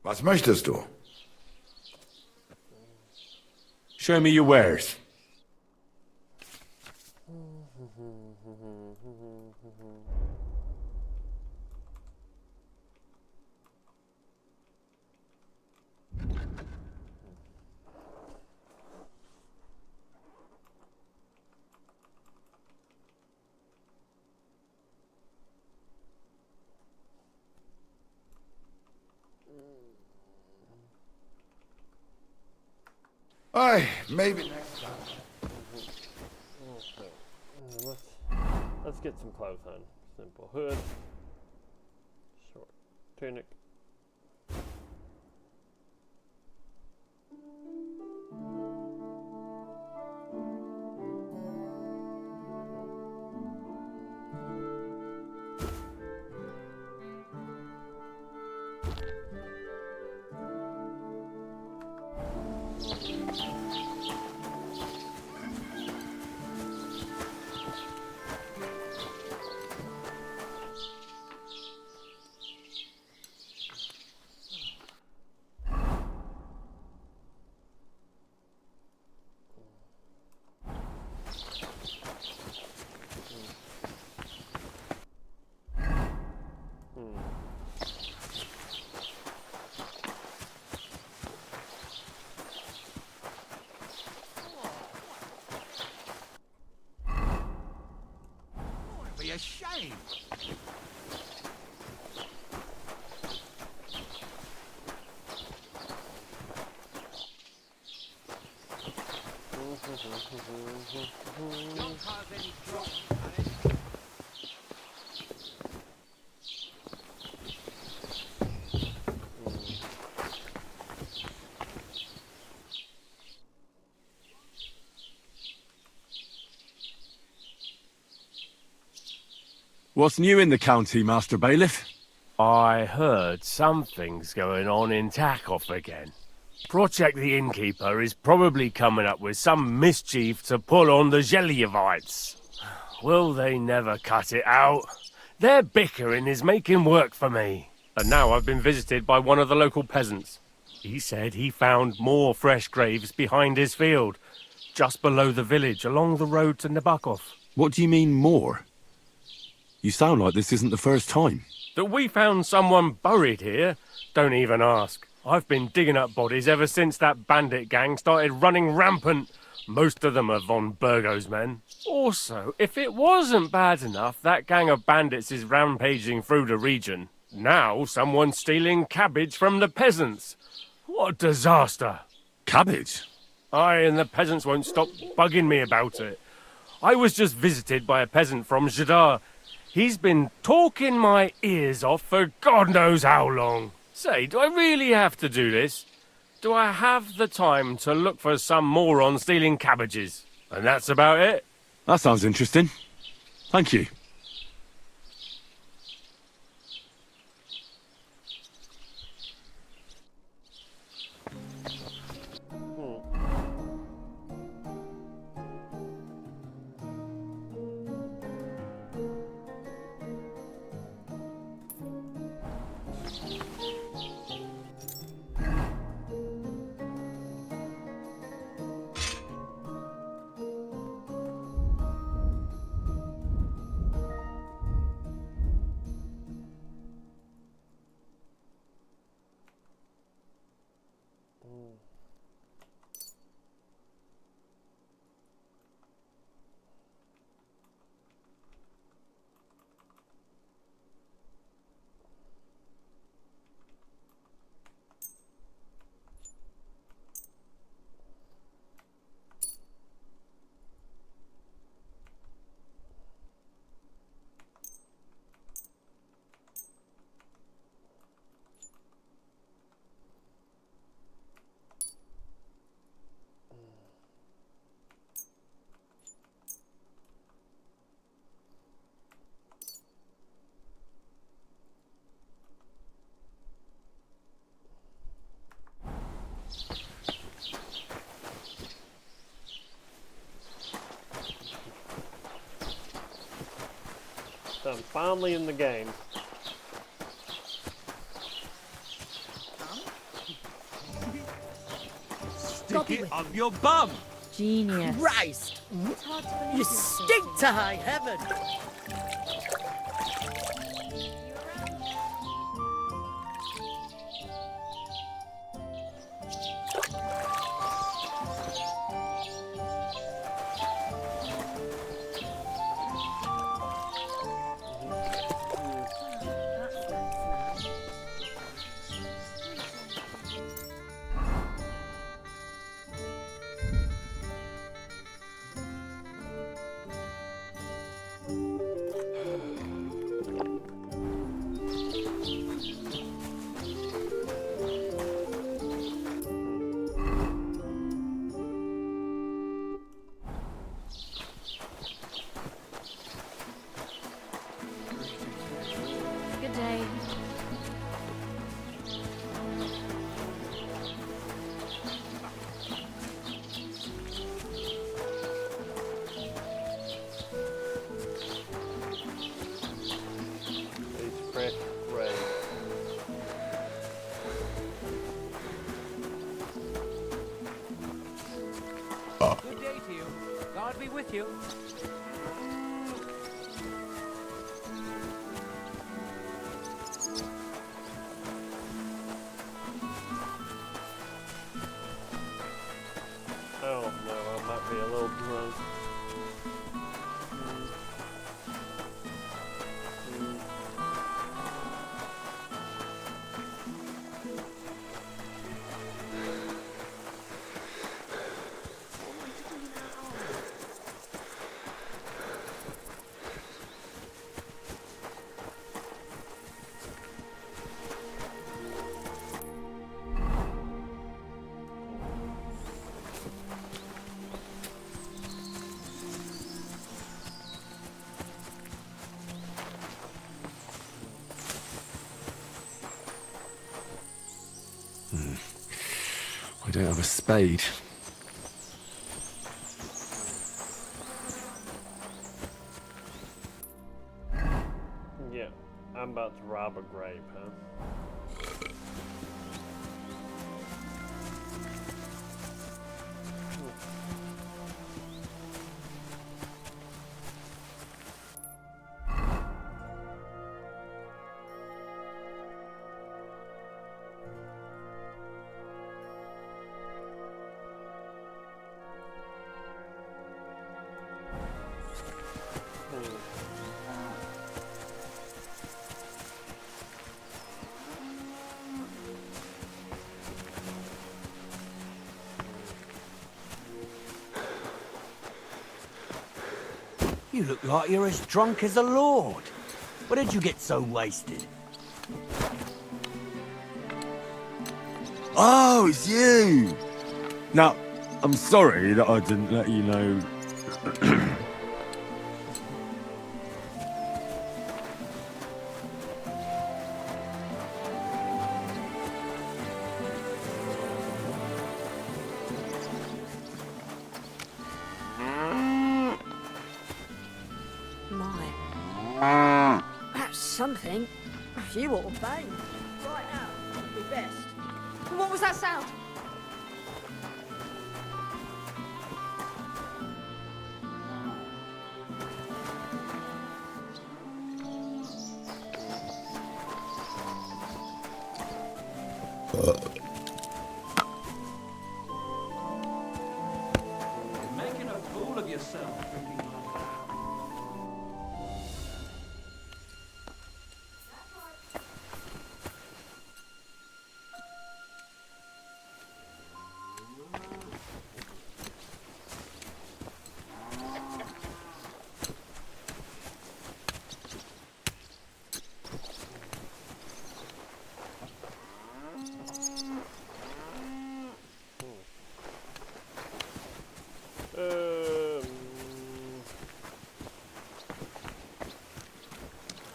Was möchtest du? Show me your wares. Aye, maybe next time. Okay. Let's get some clothes on. Simple hood, short tunic. Be a shame. Don't cause any trouble. What's new in the county, Master Bailiff? I heard something's going on in Takoff again. Project the Innkeeper is probably coming up with some mischief to pull on the Zhelyevites. Will they never cut it out? Their bickering is making work for me. And now I've been visited by one of the local peasants. He said he found more fresh graves behind his field, just below the village, along the road to Nabokov. What do you mean, more? You sound like this isn't the first time. That we found someone buried here? Don't even ask. I've been digging up bodies ever since that bandit gang started running rampant. Most of them are von Burgo's men. Also, if it wasn't bad enough that gang of bandits is rampaging through the region, now someone's stealing cabbage from the peasants. What a disaster. Cabbage? Aye, and the peasants won't stop bugging me about it. I was just visited by a peasant from Jadar. He's been talking my ears off for God knows how long. Say, do I really have to do this? Do I have the time to look for some moron stealing cabbages? And that's about it. That sounds interesting. Thank you. So I'm finally in the game. Stick it up your bum! Genius. Christ! You stink to high heaven! Good day. It's fresh gray. Good day to you. God be with you. Oh no, I might be a little drunk. I don't have a spade. Yeah, I'm about to rob a grave, huh? You look like you're as drunk as a lord. Where did you get so wasted? Oh, it's you! Now, I'm sorry that I didn't let you know. My. That's something. You ought to bang. Right now, would be best. What was that sound? You're making a fool of yourself.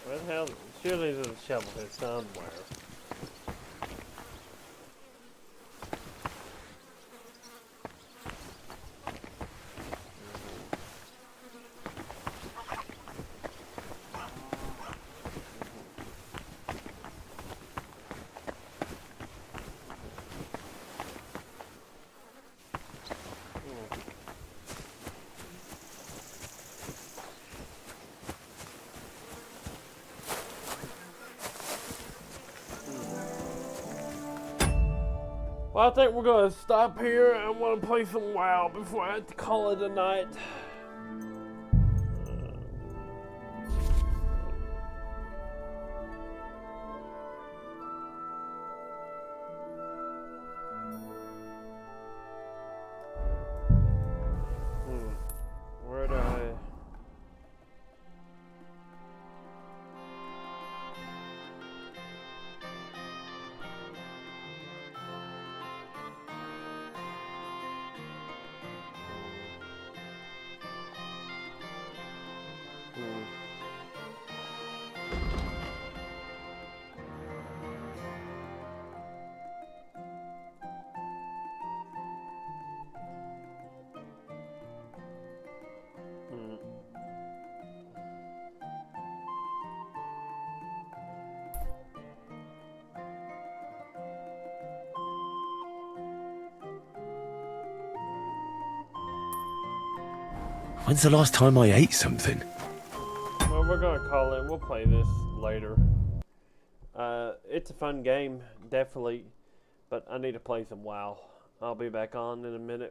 Where the hell? Surely there's a shovel here somewhere. Well, I think we're gonna stop here. I want to play some WoW before I have to call it a night. Where do I? When's the last time I ate something? Well, we're gonna call it. We'll play this later. It's a fun game, definitely, but I need to play some WoW. I'll be back on in a minute.